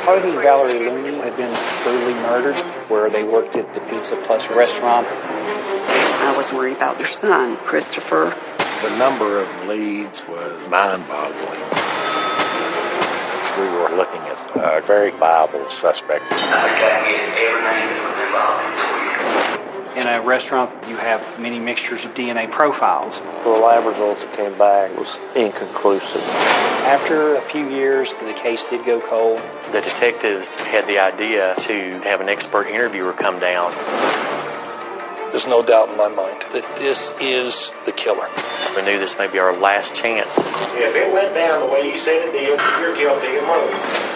Harvey and Valerie Looney had been brutally murdered where they worked at the Pizza Plus restaurant. I was worried about their son, Christopher. The number of leads was mind-boggling. We were looking at a very viable suspect. In a restaurant, you have many mixtures of DNA profiles. The lab results that came back was inconclusive. After a few years, the case did go cold. The detectives had the idea to have an expert interviewer come down. There's no doubt in my mind that this is the killer. We knew this may be our last chance. If it went down the way you said it did, you're guilty of murder.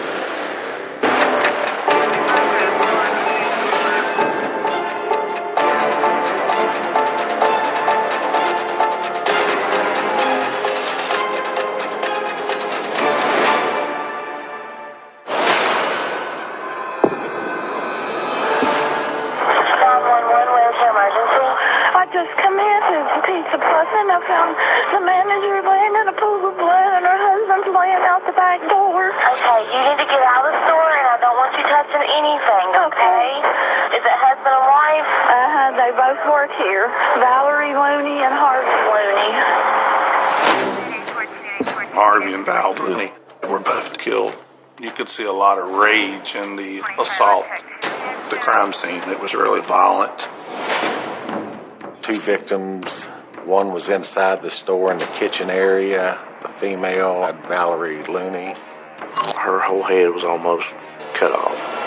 Here, Valerie Looney and Harvey Looney. Harvey and Val Looney were both killed. You could see a lot of rage in the assault, the crime scene. It was really violent. 2 victims. One was inside the store in the kitchen area. The female had Valerie Looney. Her whole head was almost cut off.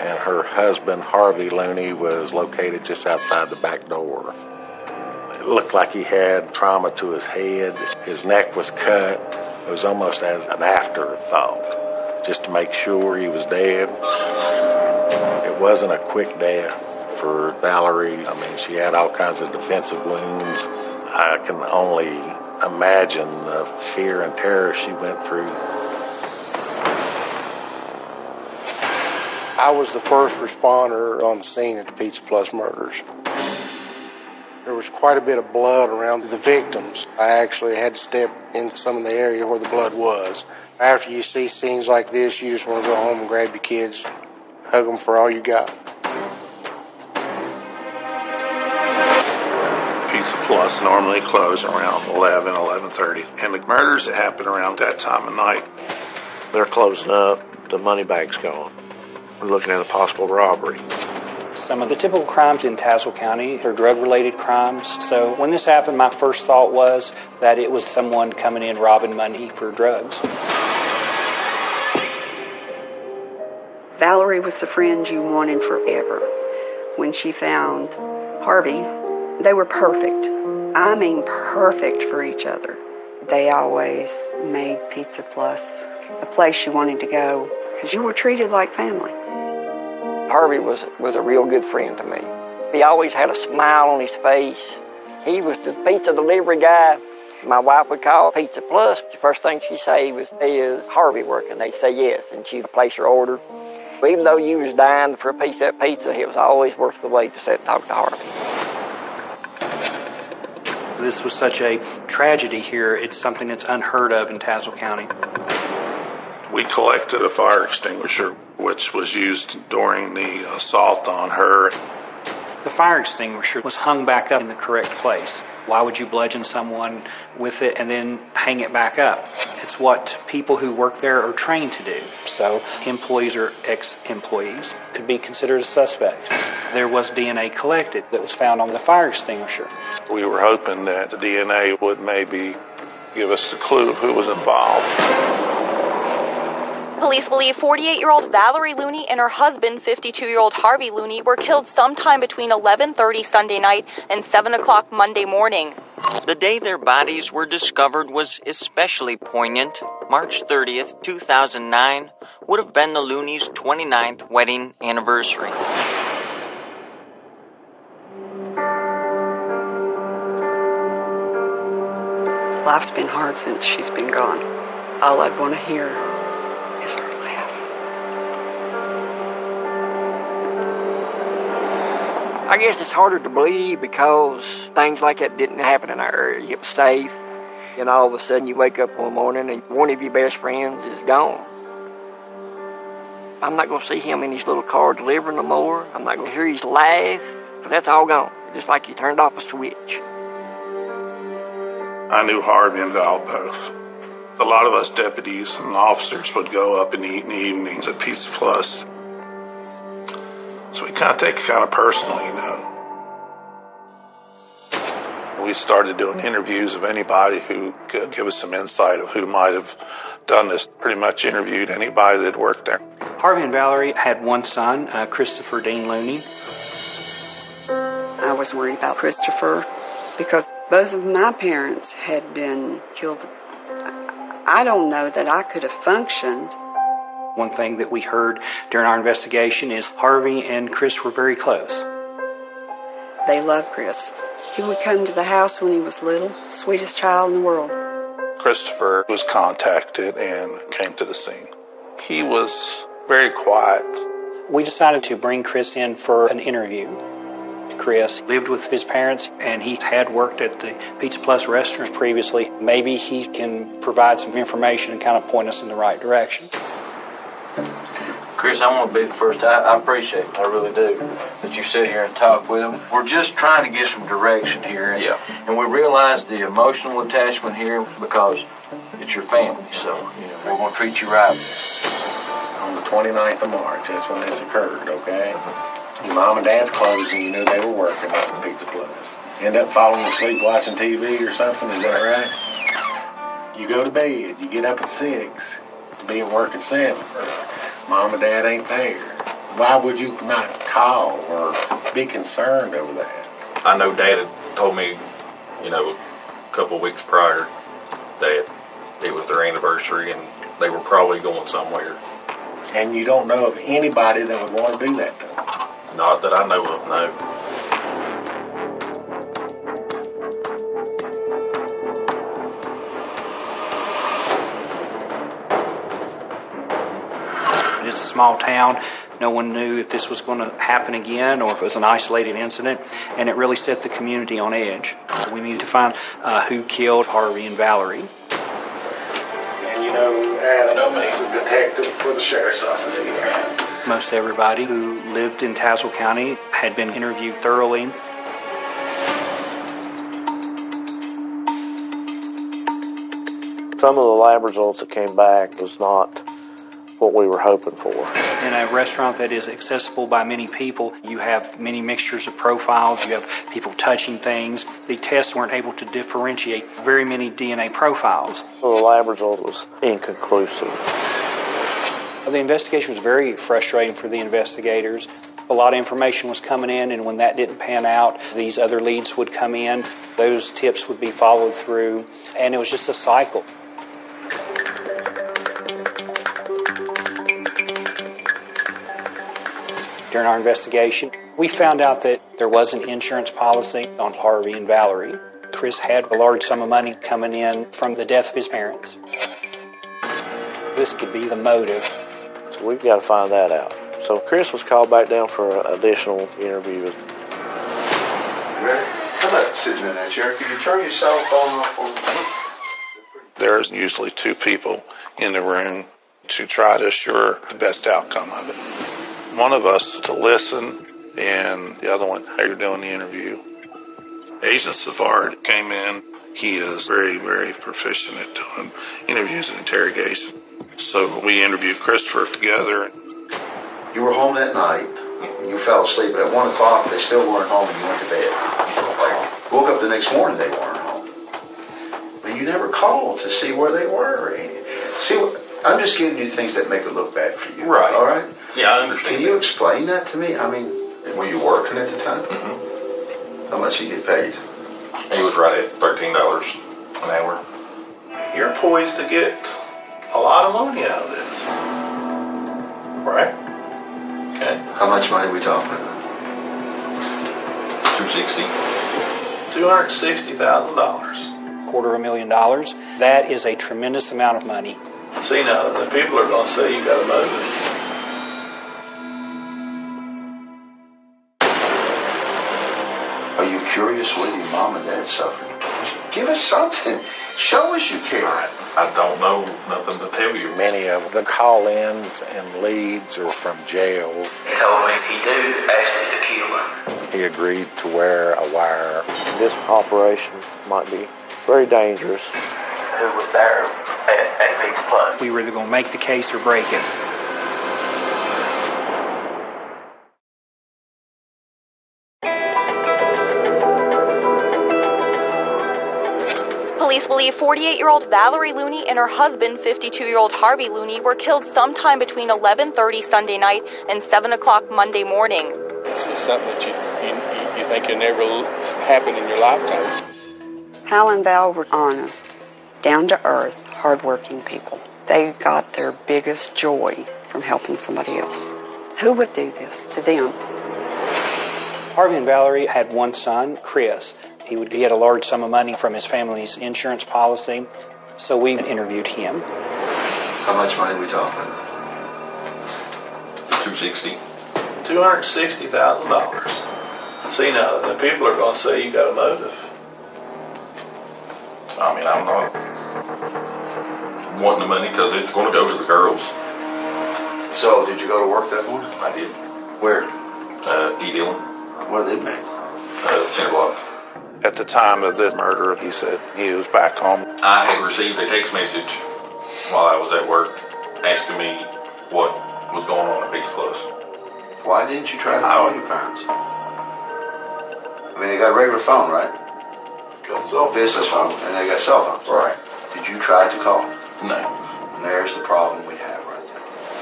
And her husband, Harvey Looney, was located just outside the back door. It looked like he had trauma to his head. His neck was cut. It was almost as an afterthought, just to make sure he was dead. It wasn't a quick death for Valerie. I mean, she had all kinds of defensive wounds. I can only imagine the fear and terror she went through. I was the first responder on the scene at the Pizza Plus murders. There was quite a bit of blood around the victims. I actually had to step into some of the area where the blood was. After you see scenes like this, you just want to go home and grab your kids, hug them for all you got. Pizza Plus normally closed around 11:30, and the murders that happened around that time of night. They're closing up. The money bag's gone. We're looking at a possible robbery. Some of the typical crimes in Tazewell County are drug-related crimes. So when this happened, my first thought was that it was someone coming in robbing money for drugs. Valerie was the friend you wanted forever. When she found Harvey, they were perfect. I mean perfect for each other. They always made Pizza Plus a place you wanted to go because you were treated like family. Harvey was a real good friend to me. He always had a smile on his face. He was the pizza delivery guy. My wife would call Pizza Plus. The first thing she'd say was, "Is Harvey working?" They'd say yes, and she'd place her order. Even though you was dying for a piece of that pizza, it was always worth the wait to sit and talk to Harvey. This was such a tragedy here. It's something that's unheard of in Tazewell County. We collected a fire extinguisher, which was used during the assault on her. The fire extinguisher was hung back up in the correct place. Why would you bludgeon someone with it and then hang it back up? It's what people who work there are trained to do. So employees or ex-employees could be considered a suspect. There was DNA collected that was found on the fire extinguisher. We were hoping that the DNA would maybe give us a clue of who was involved. Police believe 48-year-old Valerie Looney and her husband, 52-year-old Harvey Looney, were killed sometime between 11:30 Sunday night and 7 o'clock Monday morning. The day their bodies were discovered was especially poignant. March 30th, 2009 would have been the Looney's 29th wedding anniversary. Life's been hard since she's been gone. All I'd want to hear is her laugh. I guess it's harder to believe because things like that didn't happen in our area. It was safe. And all of a sudden you wake up one morning and one of your best friends is gone. I'm not going to see him in his little car delivering no more. I'm not going to hear his laugh, because that's all gone. Just like you turned off a switch. I knew Harvey and Val both. A lot of us deputies and officers would go up and eat in the evenings at Pizza Plus. So we kind of take it kind of personally, you know. We started doing interviews of anybody who could give us some insight of who might have done this. Pretty much interviewed anybody that worked there. Harvey and Valerie had one son, Christopher Dean Looney. I was worried about Christopher because both of my parents had been killed. I don't know that I could have functioned. One thing that we heard during our investigation is Harvey and Chris were very close. They loved Chris. He would come to the house when he was little, sweetest child in the world. Christopher was contacted and came to the scene. He was very quiet. We decided to bring Chris in for an interview. Chris lived with his parents, and he had worked at the Pizza Plus restaurant previously. Maybe he can provide some information and kind of point us in the right direction. Chris, I want to be the first. I appreciate it. I really do. That you sit here and talk with him. We're just trying to get some direction here. And we realize the emotional attachment here because it's your family. So, we're going to treat you right. On the 29th of March, that's when this occurred, okay? Your mom and dad's closed and you knew they were working at the Pizza Plus. End up falling asleep watching TV or something, is that right? You go to bed, you get up at 6, be at work at 7. Mom and dad ain't there. Why would you not call or be concerned over that? I know Dad had told me, a couple of weeks prior that it was their anniversary and they were probably going somewhere. And you don't know of anybody that would want to do that to them? Not that I know of, no. It's a small town. No one knew if this was going to happen again or if it was an isolated incident, and it really set the community on edge. So we needed to find who killed Harvey and Valerie. And Adam is a detective for the sheriff's office here. Most everybody who lived in Tazewell County had been interviewed thoroughly. Some of the lab results that came back was not what we were hoping for. In a restaurant that is accessible by many people, you have many mixtures of profiles, you have people touching things. The tests weren't able to differentiate very many DNA profiles. So the lab result was inconclusive. The investigation was very frustrating for the investigators. A lot of information was coming in, and when that didn't pan out, these other leads would come in. Those tips would be followed through, and it was just a cycle. During our investigation, we found out that there was an insurance policy on Harvey and Valerie. Chris had a large sum of money coming in from the death of his parents. This could be the motive. So we've got to find that out. So Chris was called back down for an additional interview. Ready? How about sitting in that chair? Can you turn your cell phone off for me? There's usually 2 people in the room to try to assure the best outcome of it. One of us to listen, and the other one, how you're doing the interview. Agent Savard came in. He is very, very proficient at doing interviews and interrogation. So we interviewed Christopher together. You were home that night. You fell asleep, but at 1 o'clock, they still weren't home, and you went to bed. Woke up the next morning, they weren't home. But you never called to see where they were. See, I'm just giving you things that make it look bad for you. Right. All right? Yeah, I understand. Can you explain that to me? I mean, were you working at the time? Mm-hmm. How much you get paid? He was right at $13 an hour. You're poised to get a lot of money out of this. Right? Okay. How much money are we talking about? $260,000. $250,000. That is a tremendous amount of money. See, now, the people are going to say you got a motive. Are you curious whether your mom and dad suffered? Give us something. Show us you care. I don't know nothing to tell you. Many of the call-ins and leads are from jails. He told me if he do, ask me to kill him. He agreed to wear a wire. This operation might be very dangerous. Who was there at Pizza Plus? We were either going to make the case or break it. Police believe 48-year-old Valerie Looney and her husband, 52-year-old Harvey Looney, were killed sometime between 11:30 Sunday night and 7 o'clock Monday morning. It's something that you think will never happen in your lifetime. Hal and Val were honest, down-to-earth, hard-working people. They got their biggest joy from helping somebody else. Who would do this to them? Harvey and Valerie had one son, Chris. He had a large sum of money from his family's insurance policy, so we interviewed him. How much money are we talking? $260,000. $260,000. See, now, the people are going to say you got a motive. I mean, I'm not wanting the money because it's going to go to the girls. So, did you go to work that morning? I did. Where? E. Dillon. What do they make? 10 o'clock. At the time of the murder, he said he was back home. I had received a text message while I was at work asking me what was going on at Pizza Plus. Why didn't you try to call your parents? I mean, they got a regular phone, right? Got cell business phone, and they got cell phones. Right. Did you try to call? No. And there's the problem we have right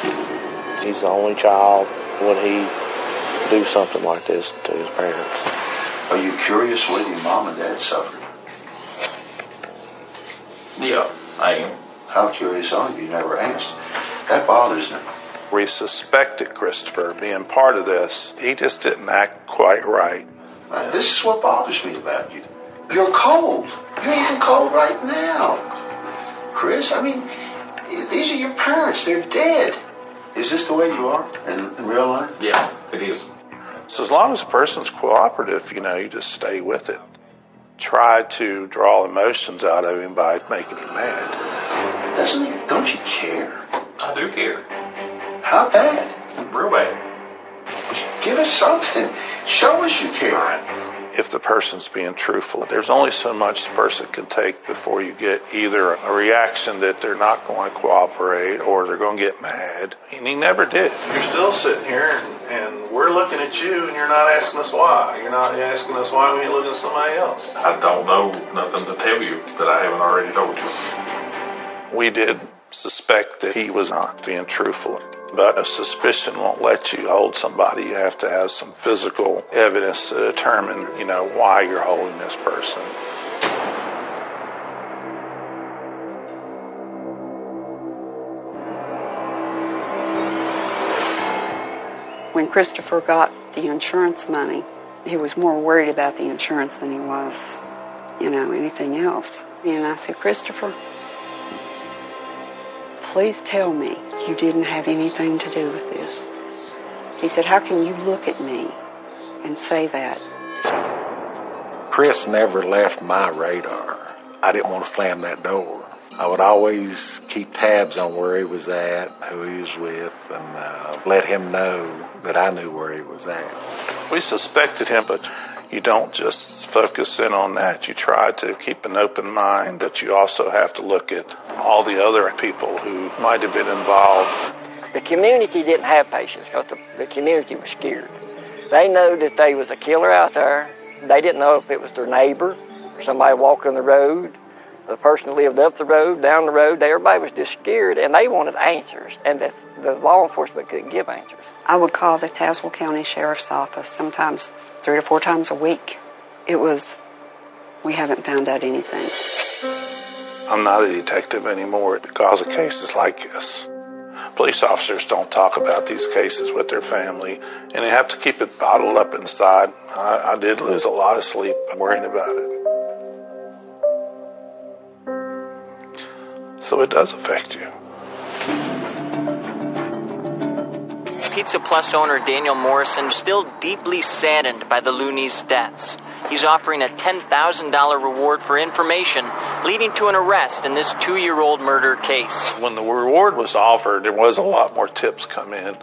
there. He's the only child. Would he do something like this to his parents? Are you curious what your mom and dad suffered? Yeah, I am. How curious are you? You never asked. That bothers me. We suspected Christopher being part of this. He just didn't act quite right. This is what bothers me about you. You're cold. You're even cold right now. Chris, I mean, these are your parents. They're dead. Is this the way you are in real life? Yeah, it is. So as long as a person's cooperative, you just stay with it. Try to draw emotions out of him by making him mad. Don't you care? I do care. How bad? Real bad. Give us something. Show us you care. If the person's being truthful, there's only so much the person can take before you get either a reaction that they're not going to cooperate or they're going to get mad. And he never did. You're still sitting here and we're looking at you and you're not asking us why. You're not asking us why we ain't looking at somebody else. I don't know nothing to tell you that I haven't already told you. We did suspect that he was not being truthful. But a suspicion won't let you hold somebody. You have to have some physical evidence to determine, why you're holding this person. When Christopher got the insurance money, he was more worried about the insurance than he was, anything else. And I said, Christopher, please tell me you didn't have anything to do with this. He said, how can you look at me and say that? Chris never left my radar. I didn't want to slam that door. I would always keep tabs on where he was at, who he was with, and let him know that I knew where he was at. We suspected him, but you don't just focus in on that. You try to keep an open mind, but you also have to look at all the other people who might have been involved. The community didn't have patience because the community was scared. They know that there was a killer out there. They didn't know if it was their neighbor or somebody walking the road, the person who lived up the road, down the road. Everybody was just scared, and they wanted answers, and the law enforcement couldn't give answers. I would call the Tazewell County Sheriff's Office sometimes 3 or 4 times a week. It was, we haven't found out anything. I'm not a detective anymore because of cases like this. Police officers don't talk about these cases with their family, and they have to keep it bottled up inside. I did lose a lot of sleep worrying about it. So it does affect you. Pizza Plus owner Daniel Morrison still deeply saddened by the Looney's deaths. He's offering a $10,000 reward for information leading to an arrest in this 2-year-old murder case. When the reward was offered, there was a lot more tips come in.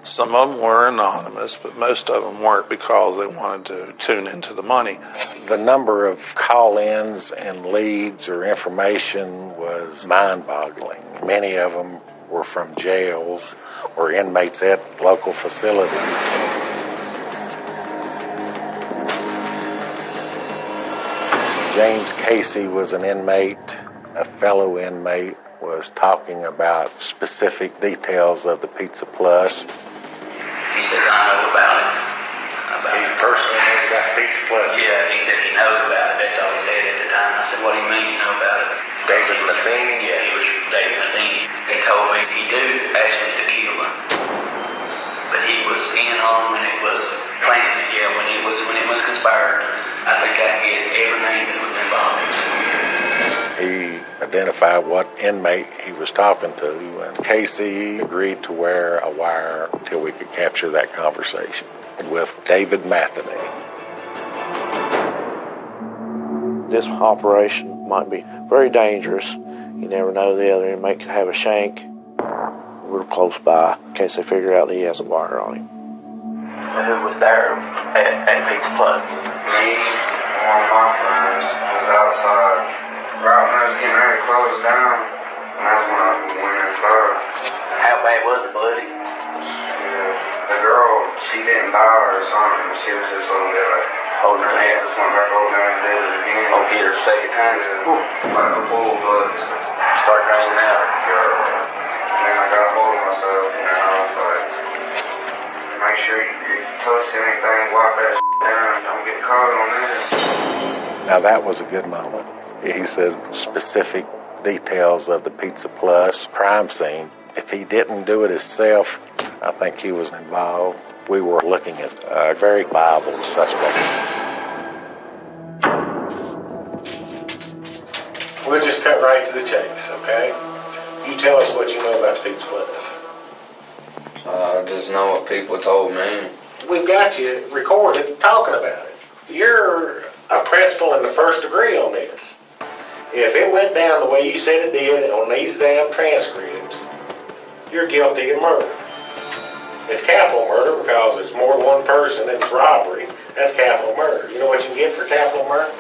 Some of them were anonymous, but most of them weren't because they wanted to tune into the money. The number of call-ins and leads or information was mind-boggling. Many of them were from jails or inmates at local facilities. James Casey was an inmate. A fellow inmate was talking about specific details of the Pizza Plus. He said, I know about it. He personally knows about Pizza Plus? Yeah, he said he knows about it. That's all he said at the time. I said, what do you mean you know about it? David Matheny? Yeah, he was David Matheny. He told me he did actually to kill him. But he was in on when it was planted, when it was conspired. I think I get every name that was involved. He identified what inmate he was talking to, and Casey agreed to wear a wire until we could capture that conversation with David Matheny. This operation might be very dangerous. You never know, the other inmate could have a shank. We're close by in case they figure out that he has a wire on him. Who was there at Pizza Plus? Me, one of my friends, was outside. Right when I was getting ready to close down, and that's when I went inside. How bad was it, buddy? The girl, she didn't die or something. She was just over there like holding her hand. Just went back over there and did it again. Oh, hit her second time? Yeah, like a full blood. Start draining out. And then I got a hold of myself, and I was like, make sure you touch anything, wipe that down, don't get caught on this. Now that was a good moment. He said specific details of the Pizza Plus crime scene. If he didn't do it himself, I think he was involved. We were looking at a very viable suspect. We'll just cut right to the chase, okay? You tell us what you know about Pizza Plus. I just know what people told me. We've got you recorded talking about it. You're a principal in the first degree on this. If it went down the way you said it did on these damn transcripts, you're guilty of murder. It's capital murder because it's more than one person and it's robbery. That's capital murder. You know what you can get for capital murder?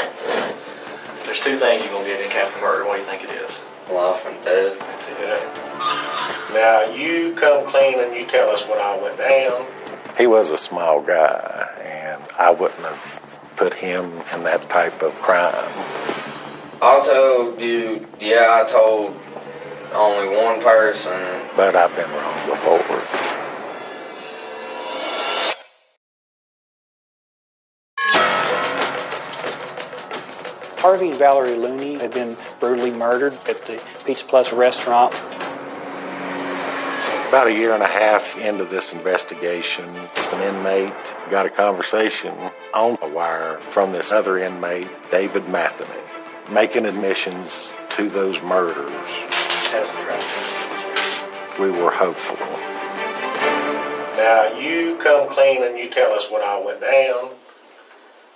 There's two things you're going to get in capital murder. What do you think it is? Life and death. That's it. Now, you come clean and you tell us what all went down. He was a small guy, and I wouldn't have put him in that type of crime. I told you, I told only one person. But I've been wrong before. Harvey and Valerie Looney had been brutally murdered at the Pizza Plus restaurant. About a year and a half into this investigation, an inmate got a conversation on a wire from this other inmate, David Matheny, making admissions to those murders. That's correct. We were hopeful. Now, you come clean and you tell us what all went down.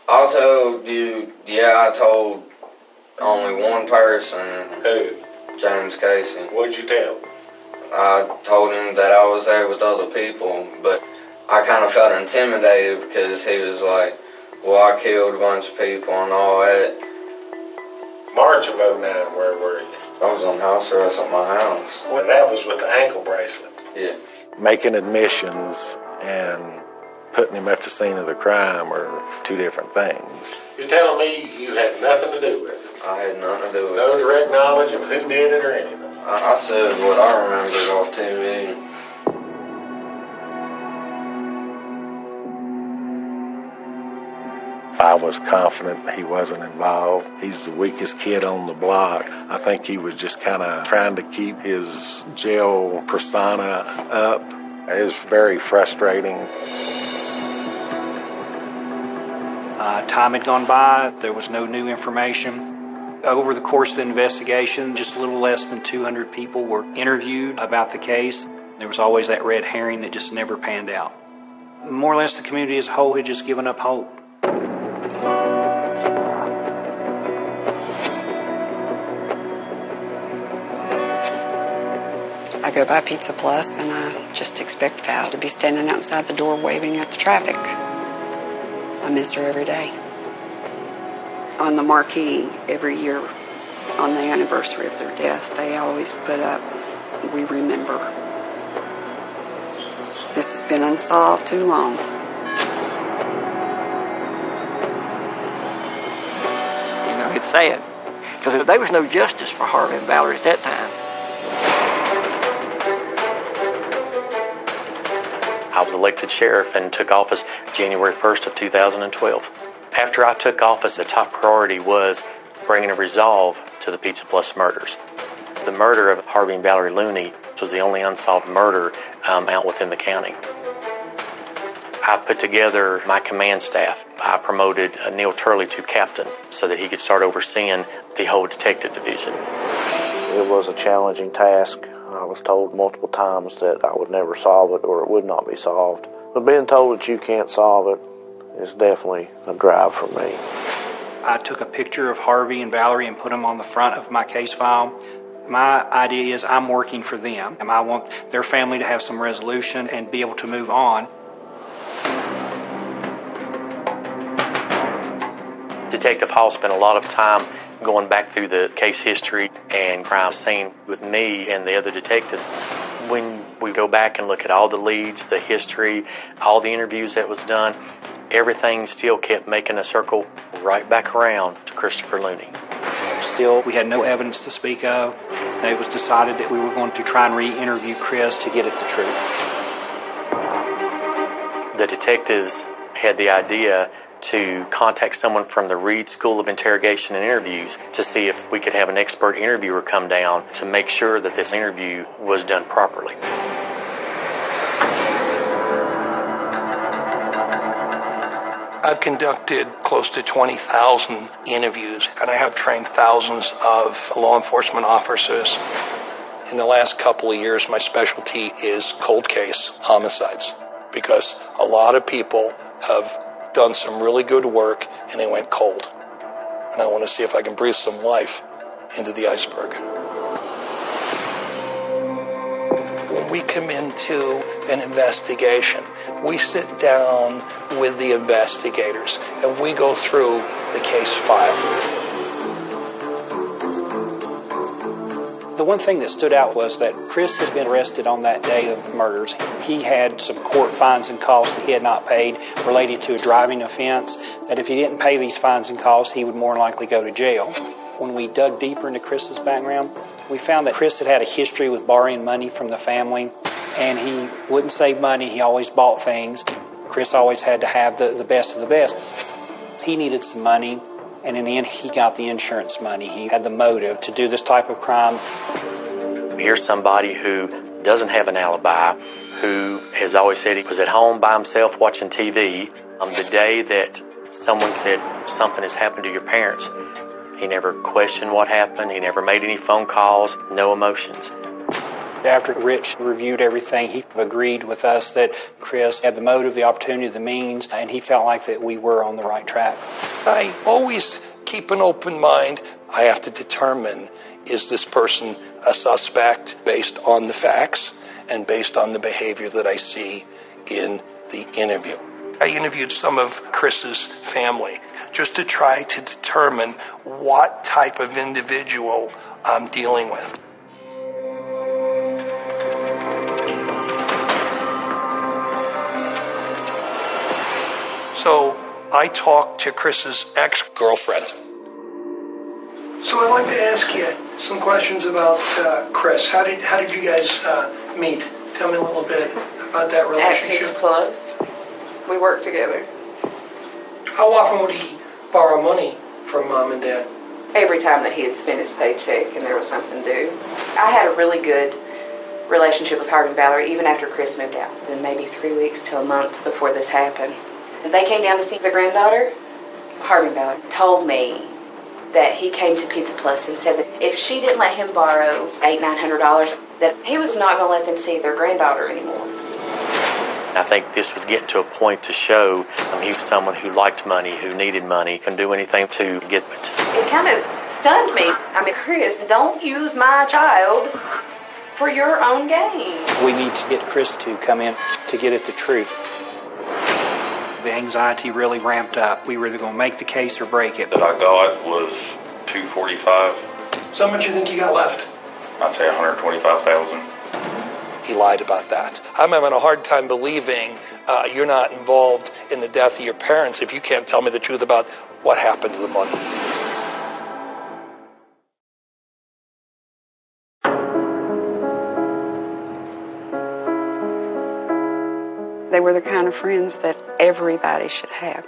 I told you, I told only one person. Who? James Casey. What'd you tell? I told him that I was there with other people, but I kind of felt intimidated because he was like, well, I killed a bunch of people and all that. March of 09, where were you? I was on house arrest at my house. Well, that was with the ankle bracelet. Yeah. Making admissions and putting him at the scene of the crime are two different things. You're telling me you had nothing to do with it? I had nothing to do with it. No direct knowledge of who did it or anything? I said what I remembered off TV. I was confident he wasn't involved. He's the weakest kid on the block. I think he was just kind of trying to keep his jail persona up. It was very frustrating. Time had gone by. There was no new information. Over the course of the investigation, just a little less than 200 people were interviewed about the case. There was always that red herring that just never panned out. More or less, the community as a whole had just given up hope. I go by Pizza Plus, and I just expect Val to be standing outside the door waving at the traffic. I miss her every day. On the marquee every year, on the anniversary of their death, they always put up, "We remember." This has been unsolved too long. You know, it's sad, because there was no justice for Harvey and Valerie at that time. I was elected sheriff and took office January 1st of 2012. After I took office, the top priority was bringing a resolve to the Pizza Plus murders. The murder of Harvey and Valerie Looney was the only unsolved murder out within the county. I put together my command staff. I promoted Neil Turley to captain so that he could start overseeing the whole detective division. It was a challenging task. I was told multiple times that I would never solve it or it would not be solved. But being told that you can't solve it is definitely a drive for me. I took a picture of Harvey and Valerie and put them on the front of my case file. My idea is I'm working for them, and I want their family to have some resolution and be able to move on. Detective Hall spent a lot of time going back through the case history and crime scene with me and the other detectives. When we go back and look at all the leads, the history, all the interviews that was done, everything still kept making a circle right back around to Christopher Looney. Still, we had no evidence to speak of. It was decided that we were going to try and re-interview Chris to get at the truth. The detectives had the idea to contact someone from the Reed School of Interrogation and Interviews to see if we could have an expert interviewer come down to make sure that this interview was done properly. I've conducted close to 20,000 interviews, and I have trained thousands of law enforcement officers. In the last couple of years, my specialty is cold case homicides, because a lot of people have done some really good work and they went cold. And I want to see if I can breathe some life into the iceberg. When we come into an investigation, we sit down with the investigators and we go through the case file. The one thing that stood out was that Chris had been arrested on that day of the murders. He had some court fines and costs that he had not paid related to a driving offense, that if he didn't pay these fines and costs, he would more than likely go to jail. When we dug deeper into Chris's background, we found that Chris had a history with borrowing money from the family, and he wouldn't save money. He always bought things. Chris always had to have the best of the best. He needed some money, and in the end, he got the insurance money. He had the motive to do this type of crime. Here's somebody who doesn't have an alibi, who has always said he was at home by himself watching TV. The day that someone said something has happened to your parents, he never questioned what happened. He never made any phone calls, no emotions. After Rich reviewed everything, he agreed with us that Chris had the motive, the opportunity, the means, and he felt like that we were on the right track. I always keep an open mind. I have to determine, is this person a suspect based on the facts and based on the behavior that I see in the interview. I interviewed some of Chris's family just to try to determine what type of individual I'm dealing with. So I talked to Chris's ex-girlfriend. So I'd like to ask you some questions about Chris. How did you guys meet? Tell me a little bit about that relationship. At Pizza Plus. We worked together. How often would he borrow money from Mom and Dad? Every time that he had spent his paycheck and there was something due. I had a really good relationship with Harvey and Valerie even after Chris moved out. Then maybe 3 weeks to a month before this happened. They came down to see their granddaughter. Harvey and Valerie told me that he came to Pizza Plus and said that if she didn't let him borrow $800-900, that he was not going to let them see their granddaughter anymore. I think this was getting to a point to show he was someone who liked money, who needed money, and do anything to get it. It kind of stunned me. I mean, Chris, don't use my child for your own gain. We need to get Chris to come in to get at the truth. The anxiety really ramped up. We were either going to make the case or break it. That I got was $245. So how much do you think you got left? I'd say $125,000. He lied about that. I'm having a hard time believing you're not involved in the death of your parents if you can't tell me the truth about what happened to the money. They were the kind of friends that everybody should have.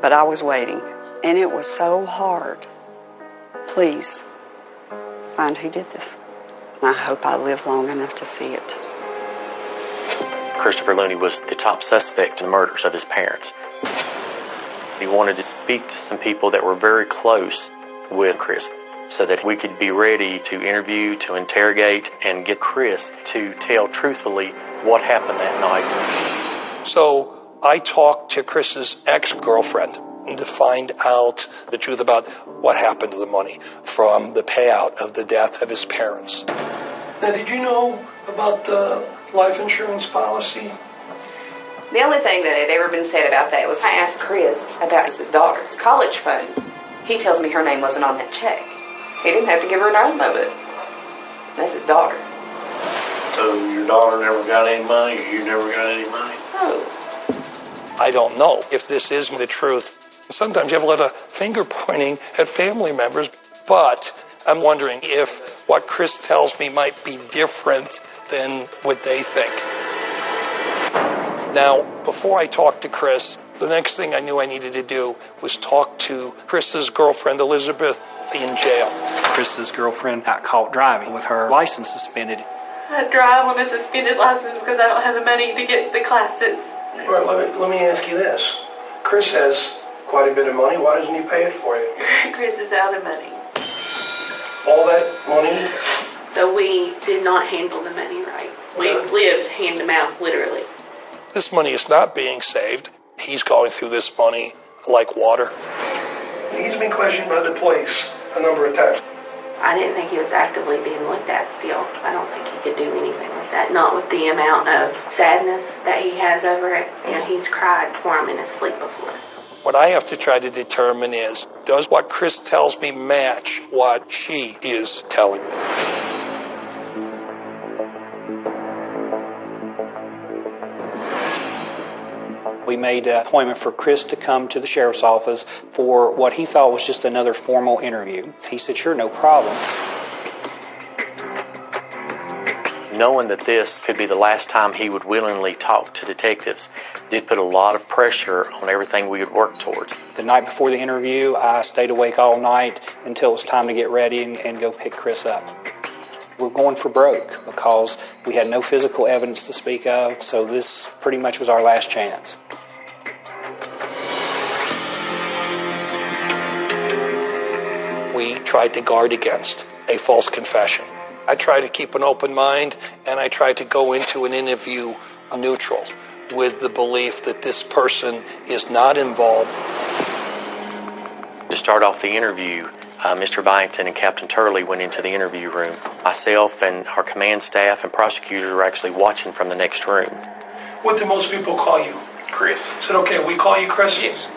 But I was waiting, and it was so hard. Please, find who did this. And I hope I live long enough to see it. Christopher Looney was the top suspect in the murders of his parents. He wanted to speak to some people that were very close with Chris so that we could be ready to interview, to interrogate, and get Chris to tell truthfully what happened that night. So I talked to Chris's ex-girlfriend to find out the truth about what happened to the money from the payout of the death of his parents. Now, did you know about the life insurance policy? The only thing that had ever been said about that was I asked Chris about his daughter's college fund. He tells me her name wasn't on that check. He didn't have to give her a dime of it. That's his daughter. So your daughter never got any money, or you never got any money? No. I don't know if this is the truth. Sometimes you have a lot of finger pointing at family members, but I'm wondering if what Chris tells me might be different than what they think. Now, before I talked to Chris, the next thing I knew I needed to do was talk to Chris's girlfriend, Elizabeth, in jail. Chris's girlfriend got caught driving with her license suspended. I drive on a suspended license because I don't have the money to get the classes. All right, let me ask you this. Chris has quite a bit of money. Why doesn't he pay it for you? Chris is out of money. All that money? So we did not handle the money right. We lived hand to mouth, literally. This money is not being saved. He's going through this money like water. He's been questioned by the police a number of times. I didn't think he was actively being looked at still. I don't think he could do anything like that. Not with the amount of sadness that he has over it. You know, he's cried for him in his sleep before. What I have to try to determine is, does what Chris tells me match what she is telling me? We made an appointment for Chris to come to the sheriff's office for what he thought was just another formal interview. He said, sure, no problem. Knowing that this could be the last time he would willingly talk to detectives did put a lot of pressure on everything we would work towards. The night before the interview, I stayed awake all night until it was time to get ready and go pick Chris up. We're going for broke because we had no physical evidence to speak of, so this pretty much was our last chance. We tried to guard against a false confession. I try to keep an open mind, and I try to go into an interview neutral with the belief that this person is not involved. To start off the interview, Mr. Byington and Captain Turley went into the interview room. Myself and our command staff and prosecutors were actually watching from the next room. What do most people call you? Chris. Is it okay we call you Chris? Yes.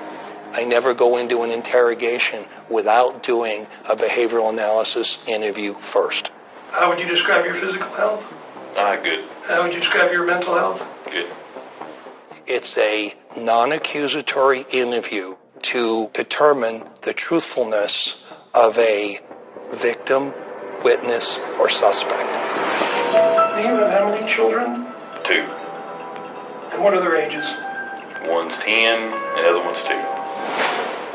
I never go into an interrogation without doing a behavioral analysis interview first. How would you describe your physical health? Good. How would you describe your mental health? Good. It's a non-accusatory interview to determine the truthfulness of a victim, witness, or suspect. Do you have how many children? 2. And what are their ages? One's 10, and the other one's 2.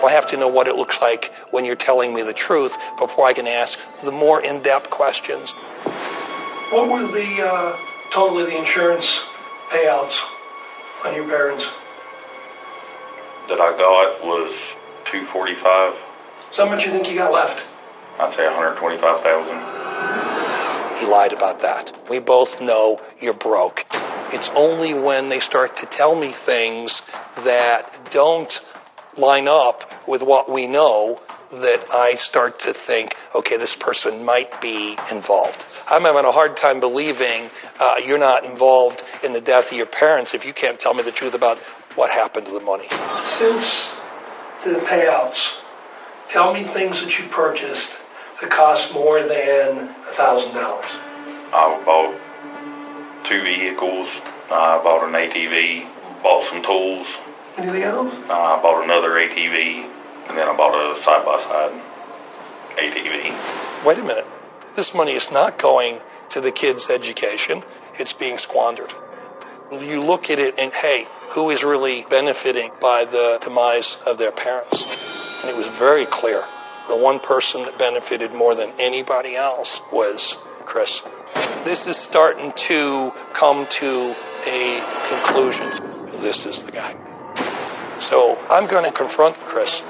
I have to know what it looks like when you're telling me the truth before I can ask the more in-depth questions. What were the total of the insurance payouts on your parents? That I got was $245. So how much you think you got left? I'd say $125,000. He lied about that. We both know you're broke. It's only when they start to tell me things that don't line up with what we know that I start to think, okay, this person might be involved. I'm having a hard time believing you're not involved in the death of your parents if you can't tell me the truth about what happened to the money. Since the payouts, tell me things that you purchased that cost more than $1,000. I bought 2 vehicles. I bought an ATV, bought some tools. Anything else? I bought another ATV, and then I bought a side-by-side ATV. Wait a minute. This money is not going to the kids' education. It's being squandered. You look at it and, hey, who is really benefiting by the demise of their parents? And it was very clear. The one person that benefited more than anybody else was Chris. This is starting to come to a conclusion. This is the guy. So I'm going to confront Chris.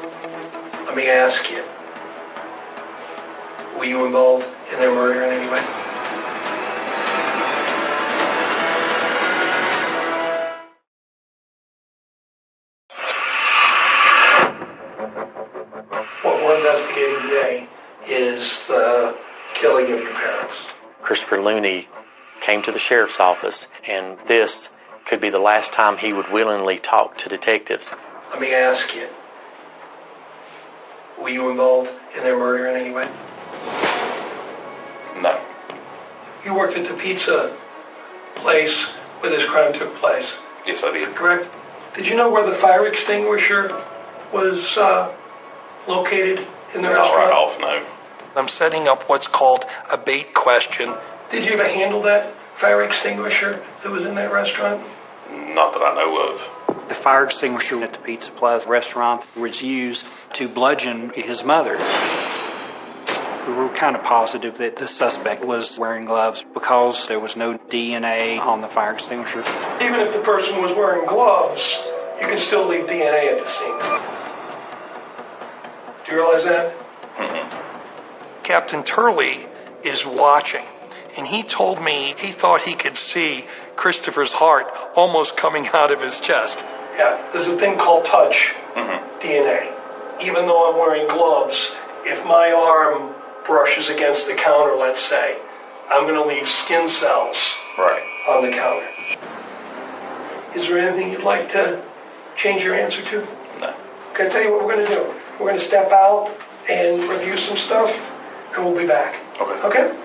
Let me ask you, were you involved in their murder in any way? What we're investigating today is the killing of your parents. Christopher Looney came to the sheriff's office, and this could be the last time he would willingly talk to detectives. Let me ask you, were you involved in their murder in any way? No. You worked at the pizza place where this crime took place. Yes, I did. Correct? Did you know where the fire extinguisher was located in the restaurant? Right off, no. I'm setting up what's called a bait question. Did you ever handle that fire extinguisher that was in that restaurant? Not that I know of. The fire extinguisher at the Pizza Plus restaurant was used to bludgeon his mother. We were kind of positive that the suspect was wearing gloves because there was no DNA on the fire extinguisher. Even if the person was wearing gloves, you can still leave DNA at the scene. Do you realize that? Captain Turley is watching, and he told me he thought he could see Christopher's heart almost coming out of his chest. Yeah, there's a thing called touch DNA. Even though I'm wearing gloves, if my arm brushes against the counter, let's say, I'm going to leave skin cells on the counter. Is there anything you'd like to change your answer to? No. Okay, I'll tell you what we're going to do. We're going to step out and review some stuff, and we'll be back. Okay?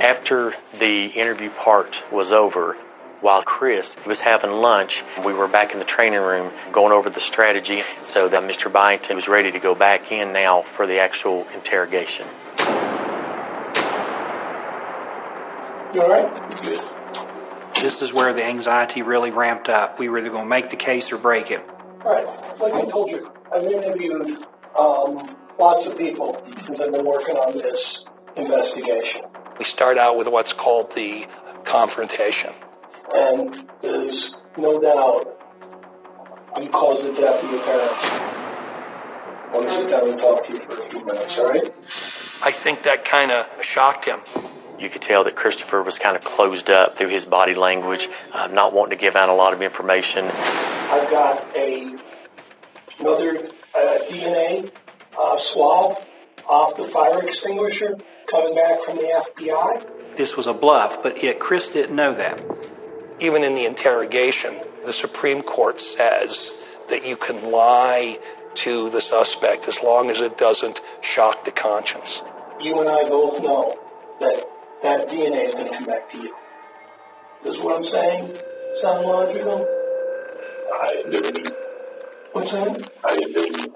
After the interview part was over, while Chris was having lunch, we were back in the training room going over the strategy so that Mr. Byington was ready to go back in now for the actual interrogation. You all right? Good. This is where the anxiety really ramped up. We were either going to make the case or break it. All right, like I told you, I've interviewed lots of people since I've been working on this investigation. We start out with what's called the confrontation. And there's no doubt you caused the death of your parents. I want to sit down and talk to you for a few minutes, all right? I think that kind of shocked him. You could tell that Christopher was kind of closed up through his body language, not wanting to give out a lot of information. I've got another DNA swab off the fire extinguisher coming back from the FBI. This was a bluff, but yet Chris didn't know that. Even in the interrogation, the Supreme Court says that you can lie to the suspect as long as it doesn't shock the conscience. You and I both know that DNA is going to come back to you. Does what I'm saying sound logical? I do. What's that? I do.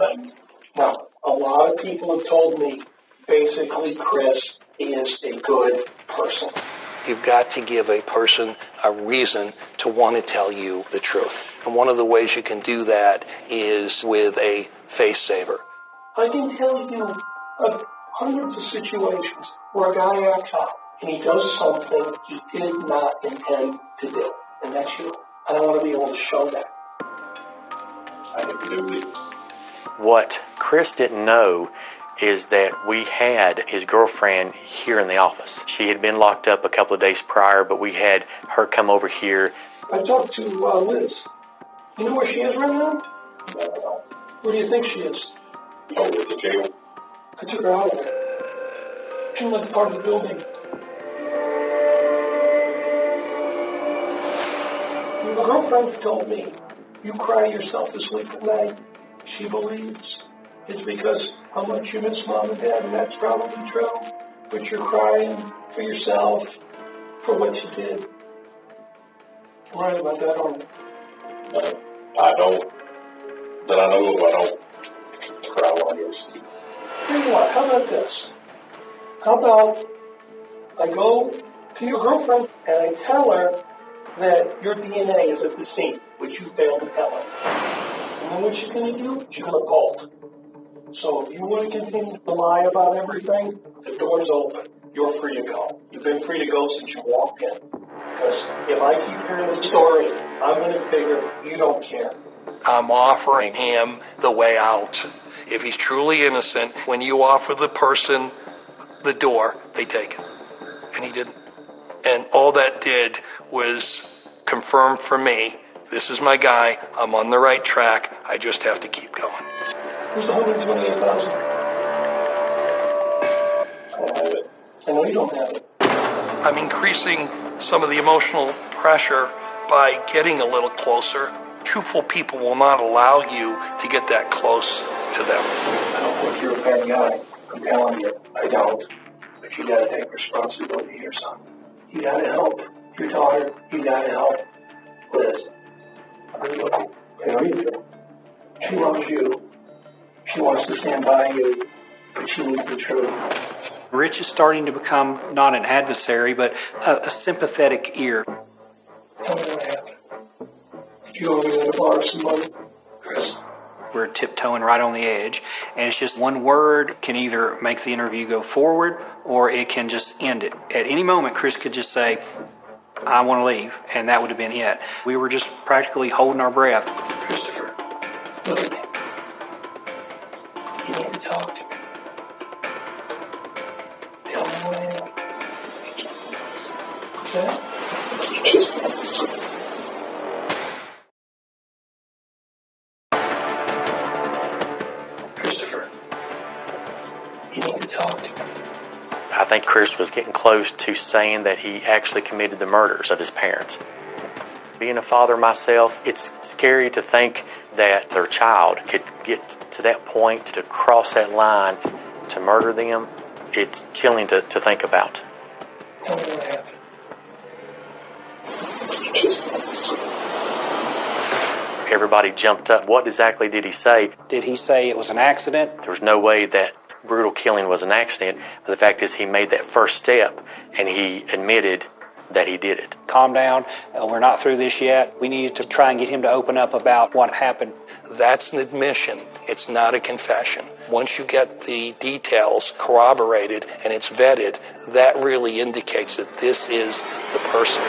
Now, a lot of people have told me basically Chris is a good person. You've got to give a person a reason to want to tell you the truth. And one of the ways you can do that is with a face saver. I can tell you of hundreds of situations where a guy acts out and he does something he did not intend to do. And that's you. And I want to be able to show that. I can do it. What Chris didn't know is that we had his girlfriend here in the office. She had been locked up a couple of days prior, but we had her come over here. I talked to Liz. You know where she is right now? No. Where do you think she is? Oh, it's a jail. I took her out of there. She was part of the building. My girlfriend told me, you cry yourself to sleep at night. She believes it's because how much you miss mom and dad, and that's probably true. But you're crying for yourself, for what you did. I'm right about that, aren't you? I don't. That I know of, I don't cry while I go to sleep. Tell you what, how about this? How about I go to your girlfriend and I tell her that your DNA is at the scene, which you failed to tell her. And then what she's going to do? She's going to bolt. So if you want to continue to lie about everything, the door's open. You're free to go. You've been free to go since you walked in. Because if I keep hearing the story, I'm going to figure you don't care. I'm offering him the way out. If he's truly innocent, when you offer the person the door, they take it. And he didn't. And all that did was confirm for me, this is my guy, I'm on the right track, I just have to keep going. Where's the $128,000? I don't have it. I know you don't have it. I'm increasing some of the emotional pressure by getting a little closer. Truthful people will not allow you to get that close to them. I don't think you're a bad guy. I'm telling you, I don't. But you gotta take responsibility here, son. You gotta help your daughter. You gotta help Liz. I know you do. She loves you. She wants to stand by you, but she needs the truth. Rich is starting to become not an adversary, but a sympathetic ear. Tell me what happened. Did you over there to borrow some money, Chris? We're tiptoeing right on the edge, and it's just one word can either make the interview go forward or it can just end it. At any moment, Chris could just say, I want to leave, and that would have been it. We were just practically holding our breath. Christopher, look at me. You need to talk to me. Tell me what I am. Okay? Christopher, you need to talk to me. I think Chris was getting close to saying that he actually committed the murders of his parents. Being a father myself, it's scary to think that their child could get to that point, to cross that line, to murder them. It's chilling to think about. Tell me what happened. Everybody jumped up. What exactly did he say? Did he say it was an accident? There was no way that brutal killing was an accident, but the fact is he made that first step and he admitted that he did it. Calm down. We're not through this yet. We needed to try and get him to open up about what happened. That's an admission. It's not a confession. Once you get the details corroborated and it's vetted, that really indicates that this is the person.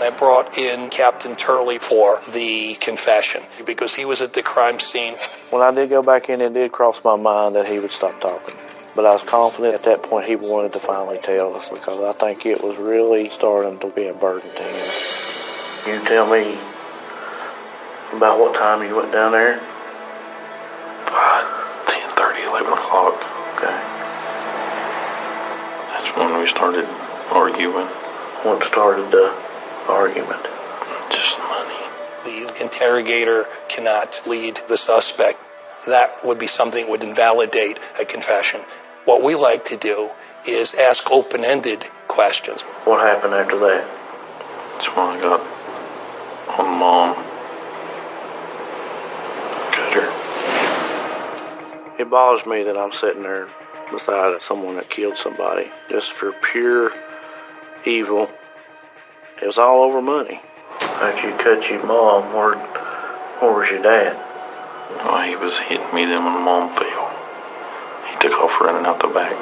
I brought in Captain Turley for the confession because he was at the crime scene. When I did go back in, it did cross my mind that he would stop talking. But I was confident at that point he wanted to finally tell us because I think it was really starting to be a burden to him. Can you tell me about what time you went down there? 10:30, 11 o'clock. Okay. That's when we started arguing. What started the argument? Just money. The interrogator cannot lead the suspect. That would be something that would invalidate a confession. What we like to do is ask open-ended questions. What happened after that? That's when I got on Mom. Cut her. It bothers me that I'm sitting there beside someone that killed somebody just for pure evil. It was all over money. After you cut your mom, where was your dad? Oh, he was hitting me then when Mom fell. He took off running out the back.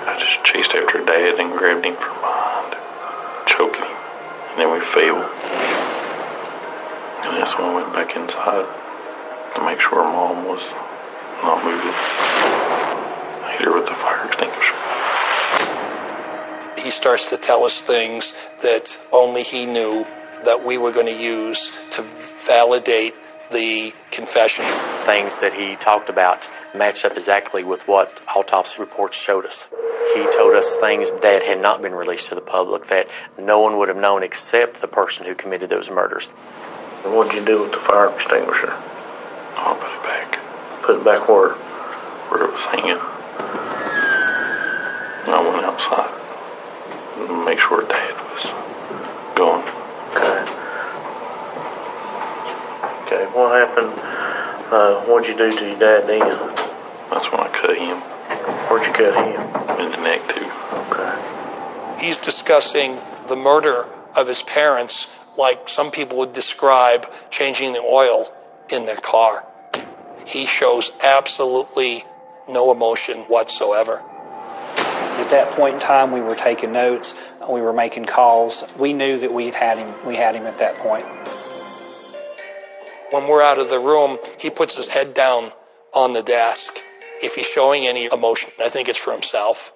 I just chased after Dad and grabbed him from behind, choking him, and then we fell. And that's when I went back inside to make sure Mom was not moving. I hit her with the fire extinguisher. He starts to tell us things that only he knew that we were going to use to validate the confession. Things that he talked about matched up exactly with what autopsy reports showed us. He told us things that had not been released to the public that no one would have known except the person who committed those murders. What did you do with the fire extinguisher? I'll put it back. Put it back where? Where it was hanging. I went outside to make sure Dad was gone. Okay, what happened? What'd you do to your dad then? That's when I cut him. Where'd you cut him? In the neck, too. Okay. He's discussing the murder of his parents like some people would describe changing the oil in their car. He shows absolutely no emotion whatsoever. At that point in time, we were taking notes, we were making calls. We knew that we had him at that point. When we're out of the room, he puts his head down on the desk. If he's showing any emotion, I think it's for himself.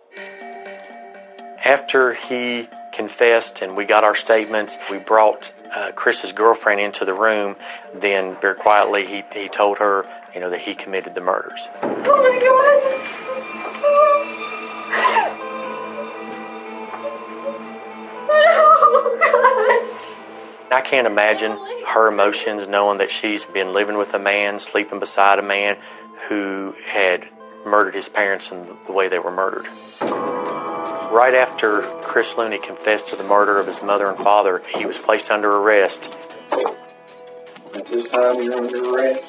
After he confessed and we got our statements, we brought Chris's girlfriend into the room. Then very quietly he told her, that he committed the murders. Oh my God. I can't imagine her emotions knowing that she's been living with a man, sleeping beside a man who had murdered his parents in the way they were murdered. Right after Chris Looney confessed to the murder of his mother and father, he was placed under arrest. At this time, you're under arrest?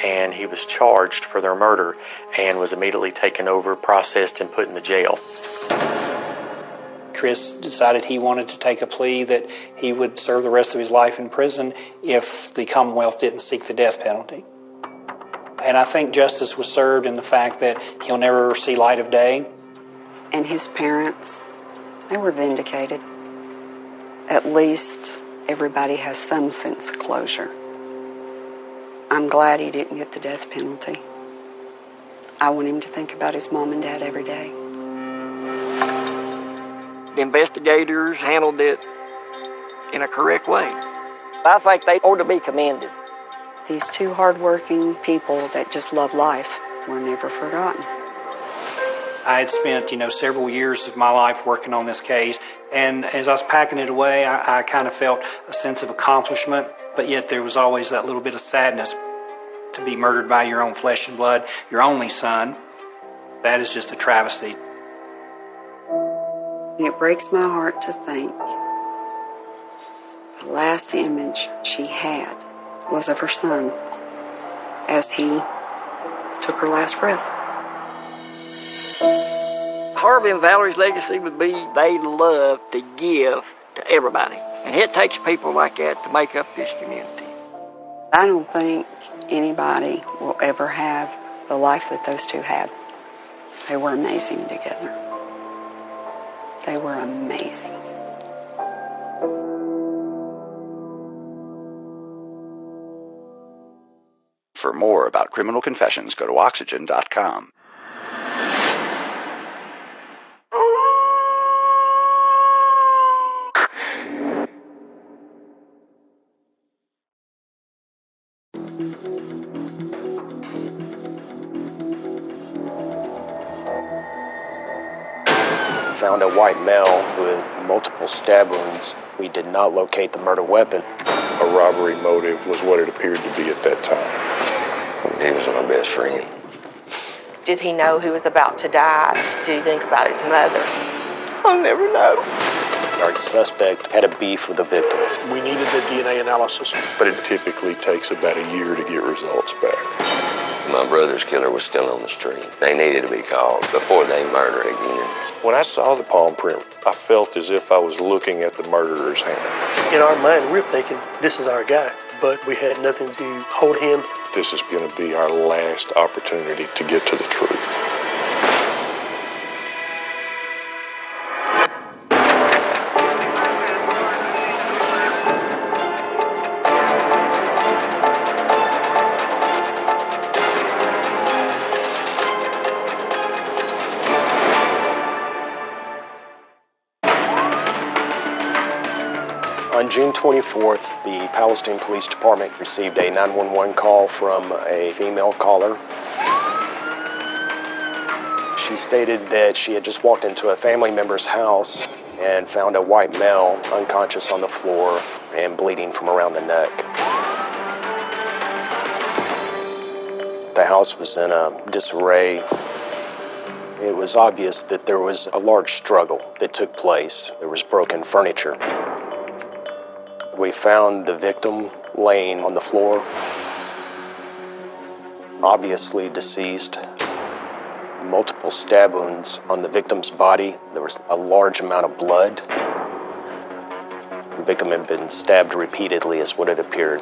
And he was charged for their murder and was immediately taken over, processed, and put in the jail. Chris decided he wanted to take a plea that he would serve the rest of his life in prison if the Commonwealth didn't seek the death penalty. And I think justice was served in the fact that he'll never see light of day. And his parents, they were vindicated. At least everybody has some sense of closure. I'm glad he didn't get the death penalty. I want him to think about his mom and dad every day. The investigators handled it in a correct way. I think they ought to be commended. These two hardworking people that just love life were never forgotten. I had spent, several years of my life working on this case, and as I was packing it away, I kind of felt a sense of accomplishment, but yet there was always that little bit of sadness. To be murdered by your own flesh and blood, your only son, that is just a travesty. And it breaks my heart to think the last image she had was of her son as he took her last breath. Harvey and Valerie's legacy would be they love to give to everybody. And it takes people like that to make up this community. I don't think anybody will ever have the life that those two had. They were amazing together. They were amazing. For more about Criminal Confessions, go to Oxygen.com. Found a white male with multiple stab wounds. We did not locate the murder weapon. A robbery motive was what it appeared to be at that time. He was my best friend. Did he know he was about to die? Did he think about his mother? I'll never know. Our suspect had a beef with the victim. We needed the DNA analysis. But it typically takes about a year to get results back. My brother's killer was still on the street. They needed to be called before they murdered again. When I saw the palm print, I felt as if I was looking at the murderer's hand. In our mind, we're thinking, this is our guy, but we had nothing to hold him. This is going to be our last opportunity to get to the truth. On June 24th, the Palestine Police Department received a 911 call from a female caller. She stated that she had just walked into a family member's house and found a white male unconscious on the floor and bleeding from around the neck. The house was in a disarray. It was obvious that there was a large struggle that took place. There was broken furniture. We found the victim laying on the floor, obviously deceased. Multiple stab wounds on the victim's body. There was a large amount of blood. The victim had been stabbed repeatedly, is what it appeared.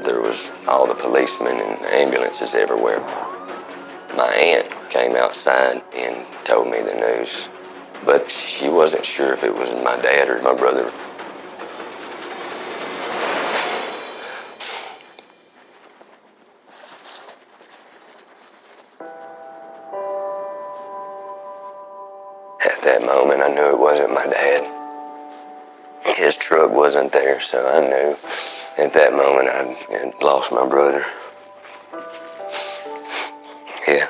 There was all the policemen and ambulances everywhere. My aunt came outside and told me the news, but she wasn't sure if it was my dad or my brother. At that moment, I knew it wasn't my dad. His truck wasn't there, so I knew at that moment I had lost my brother. Yeah.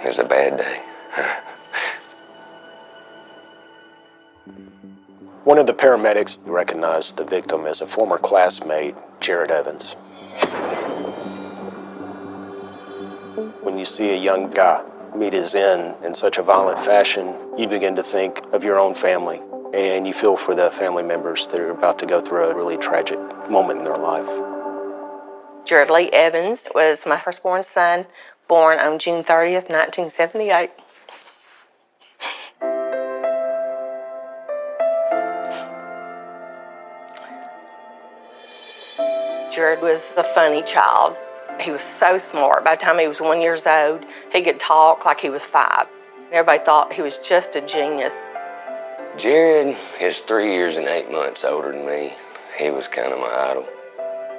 It was a bad day. One of the paramedics recognized the victim as a former classmate, Jared Evans. When you see a young guy meet his end in such a violent fashion, you begin to think of your own family, and you feel for the family members that are about to go through a really tragic moment in their life. Jared Lee Evans was my firstborn son, born on June 30th, 1978. Jared was a funny child. He was so smart. By the time he was 1 year old, he could talk like he was 5. Everybody thought he was just a genius. Jared is 3 years and 8 months older than me. He was kind of my idol.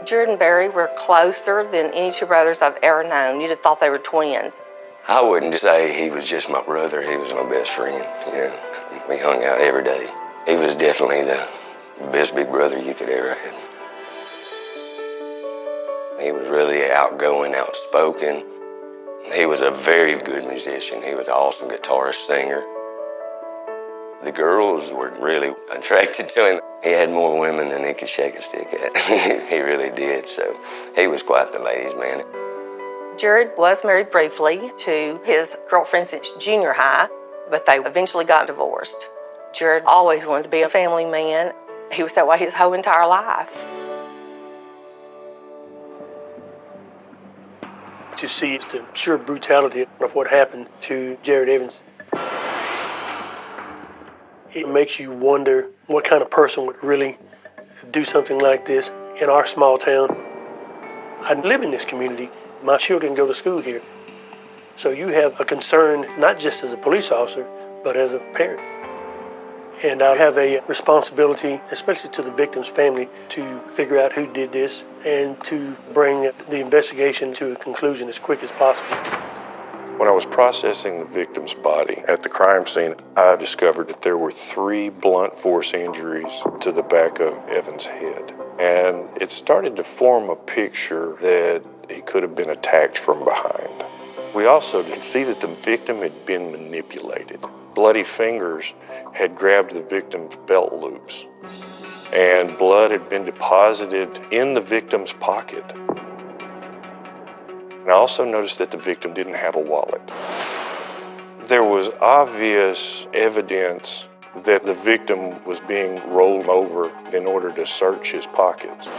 Jared and Barry were closer than any two brothers I've ever known. You'd have thought they were twins. I wouldn't say he was just my brother. He was my best friend, you know. We hung out every day. He was definitely the best big brother you could ever have. He was really outgoing, outspoken. He was a very good musician. He was an awesome guitarist, singer. The girls were really attracted to him. He had more women than he could shake a stick at. He really did, so he was quite the ladies' man. Jared was married briefly to his girlfriend since junior high, but they eventually got divorced. Jared always wanted to be a family man. He was that way his whole entire life. To see the sheer brutality of what happened to Jared Evans, it makes you wonder what kind of person would really do something like this in our small town. I live in this community. My children go to school here. So you have a concern, not just as a police officer, but as a parent. And I have a responsibility, especially to the victim's family, to figure out who did this and to bring the investigation to a conclusion as quick as possible. When I was processing the victim's body at the crime scene, I discovered that there were 3 blunt force injuries to the back of Evans' head. And it started to form a picture that he could have been attacked from behind. We also could see that the victim had been manipulated. Bloody fingers had grabbed the victim's belt loops, and blood had been deposited in the victim's pocket. And I also noticed that the victim didn't have a wallet. There was obvious evidence that the victim was being rolled over in order to search his pockets.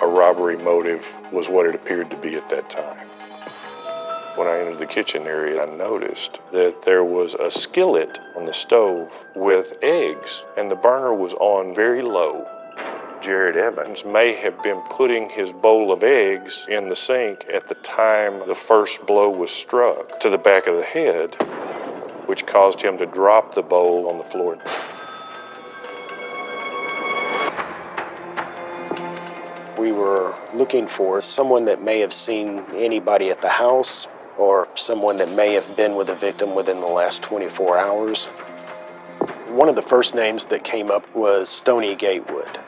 A robbery motive was what it appeared to be at that time. When I entered the kitchen area, I noticed that there was a skillet on the stove with eggs, and the burner was on very low. Jared Evans may have been putting his bowl of eggs in the sink at the time the first blow was struck to the back of the head, which caused him to drop the bowl on the floor. We were looking for someone that may have seen anybody at the house or someone that may have been with the victim within the last 24 hours. One of the first names that came up was Stoney Gatewood.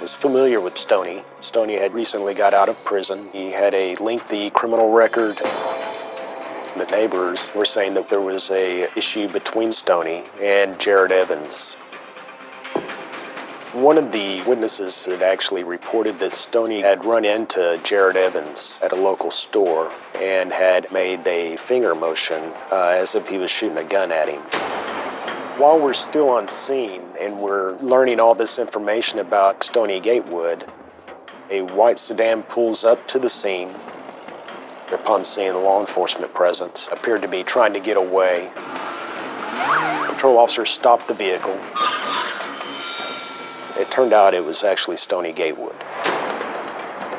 was familiar with Stoney. Stoney had recently got out of prison. He had a lengthy criminal record. The neighbors were saying that there was an issue between Stoney and Jared Evans. One of the witnesses had actually reported that Stoney had run into Jared Evans at a local store and had made a finger motion as if he was shooting a gun at him. While we're still on scene and we're learning all this information about Stoney Gatewood, a white sedan pulls up to the scene. Upon seeing the law enforcement presence, appeared to be trying to get away. Patrol officers stopped the vehicle. It turned out it was actually Stoney Gatewood.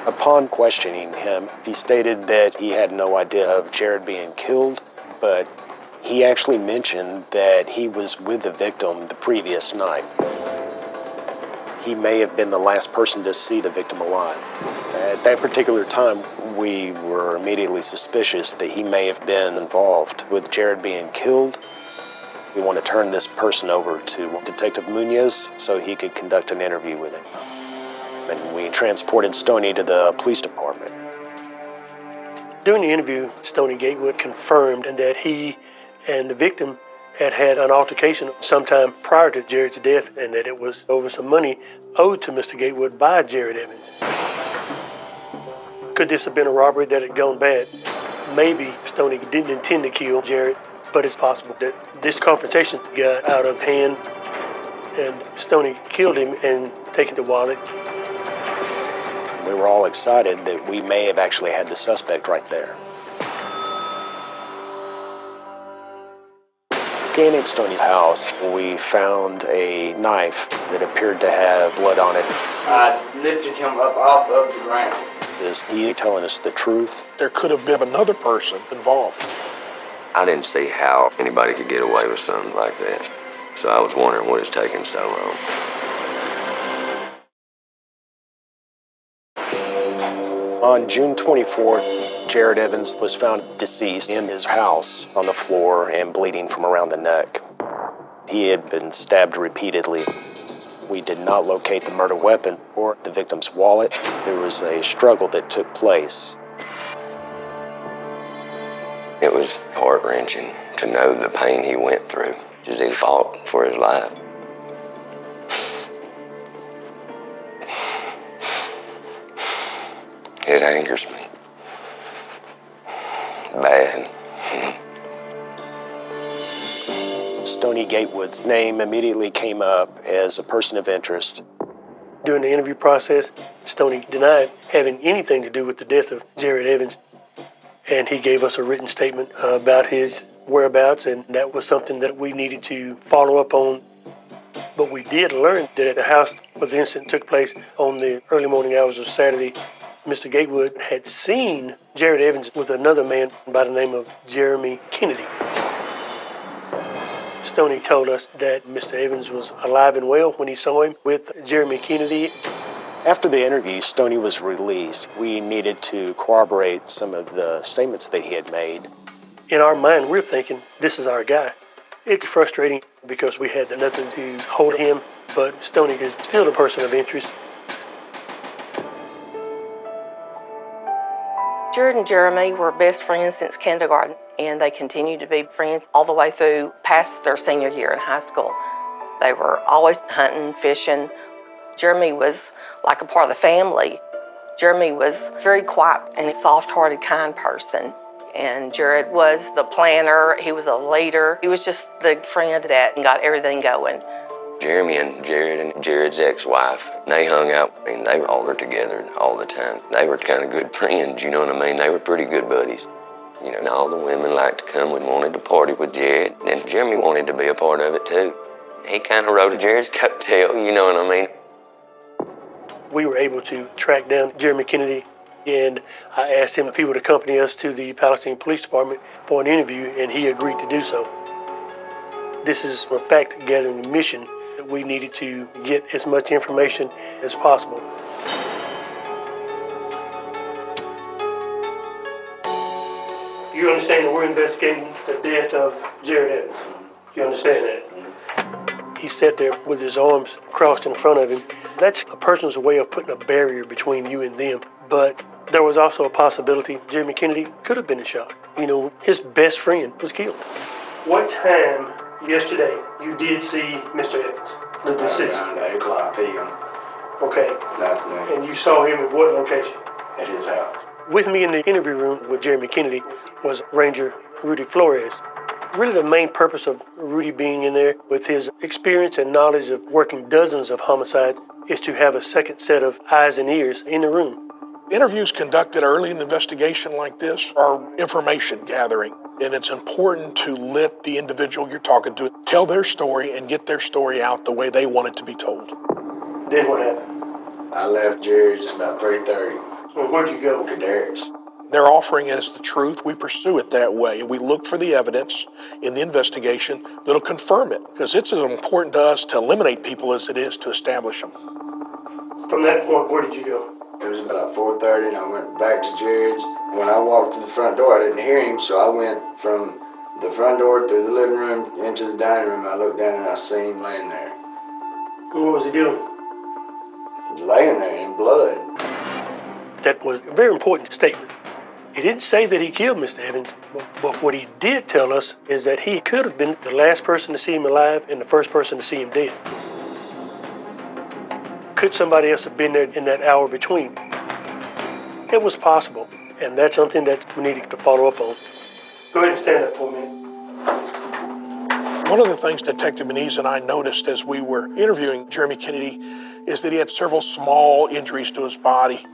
Upon questioning him, he stated that he had no idea of Jared being killed, but he actually mentioned that he was with the victim the previous night. He may have been the last person to see the victim alive. At that particular time, we were immediately suspicious that he may have been involved with Jared being killed. We want to turn this person over to Detective Munoz so he could conduct an interview with him. And we transported Stoney to the police department. During the interview, Stoney Gatewood confirmed that he and the victim had had an altercation sometime prior to Jared's death and that it was over some money owed to Mr. Gatewood by Jared Evans. Could this have been a robbery that had gone bad? Maybe Stoney didn't intend to kill Jared, but it's possible that this confrontation got out of hand and Stoney killed him and taken the wallet. We were all excited that we may have actually had the suspect right there. Scanning Stoney's house, we found a knife that appeared to have blood on it. I lifted him up off of the ground. Is he telling us the truth? There could have been another person involved. I didn't see how anybody could get away with something like that. So I was wondering what is taking so long. On June 24th, Jared Evans was found deceased in his house on the floor and bleeding from around the neck. He had been stabbed repeatedly. We did not locate the murder weapon or the victim's wallet. There was a struggle that took place. It was heart-wrenching to know the pain he went through as he fought for his life. It angers me. Bad. Stoney Gatewood's name immediately came up as a person of interest. During the interview process, Stoney denied having anything to do with the death of Jared Evans, and he gave us a written statement about his whereabouts, and that was something that we needed to follow up on. But we did learn that at the house where the incident took place on the early morning hours of Saturday, Mr. Gatewood had seen Jared Evans with another man by the name of Jeremy Kennedy. Stoney told us that Mr. Evans was alive and well when he saw him with Jeremy Kennedy. After the interview, Stoney was released. We needed to corroborate some of the statements that he had made. In our mind, we're thinking, this is our guy. It's frustrating because we had nothing to hold him, but Stoney is still a person of interest. Jared and Jeremy were best friends since kindergarten, and they continued to be friends all the way through past their senior year in high school. They were always hunting, fishing. Jeremy was like a part of the family. Jeremy was very quiet and soft-hearted, kind person. And Jared was the planner, he was a leader. He was just the friend that got everything going. Jeremy and Jared and Jared's ex-wife, they hung out. I mean, they were all together all the time. They were kind of good friends, you know what I mean? They were pretty good buddies. You know, all the women liked to come and wanted to party with Jared, and Jeremy wanted to be a part of it too. He kind of rode Jared's coattail, you know what I mean? We were able to track down Jeremy Kennedy, and I asked him if he would accompany us to the Palestine Police Department for an interview, and he agreed to do so. This is a fact-gathering mission that we needed to get as much information as possible. You understand that we're investigating the death of Jared Evans. You understand that? He sat there with his arms crossed in front of him, That's a person's way of putting a barrier between you and them. But there was also a possibility Jeremy Kennedy could have been shot. You know, his best friend was killed. What time yesterday you did see Mr. Evans, the deceased? Around 8 o'clock p.m. Okay. Afternoon. And you saw him at what location? At his house. With me in the interview room with Jeremy Kennedy was Ranger Rudy Flores. Really the main purpose of Rudy being in there with his experience and knowledge of working dozens of homicides is to have a second set of eyes and ears in the room. Interviews conducted early in the investigation like this are information gathering, and it's important to let the individual you're talking to tell their story and get their story out the way they want it to be told. Then what happened? I left Jerry's about 3:30. Well, where'd you go? To Derek's. They're offering it as the truth. We pursue it that way, and we look for the evidence in the investigation that'll confirm it, because it's as important to us to eliminate people as it is to establish them. From that point, where did you go? It was about 4:30, and I went back to Jerry's. When I walked to the front door, I didn't hear him, so I went from the front door through the living room into the dining room. I looked down and I seen him laying there. What was he doing? Laying there in blood. That was a very important statement. He didn't say that he killed Mr. Evans, but what he did tell us is that he could have been the last person to see him alive and the first person to see him dead. Could somebody else have been there in that hour between? It was possible, and that's something that we needed to follow up on. Go ahead and stand up for a minute. One of the things Detective Moniz and I noticed as we were interviewing Jeremy Kennedy is that he had several small injuries to his body.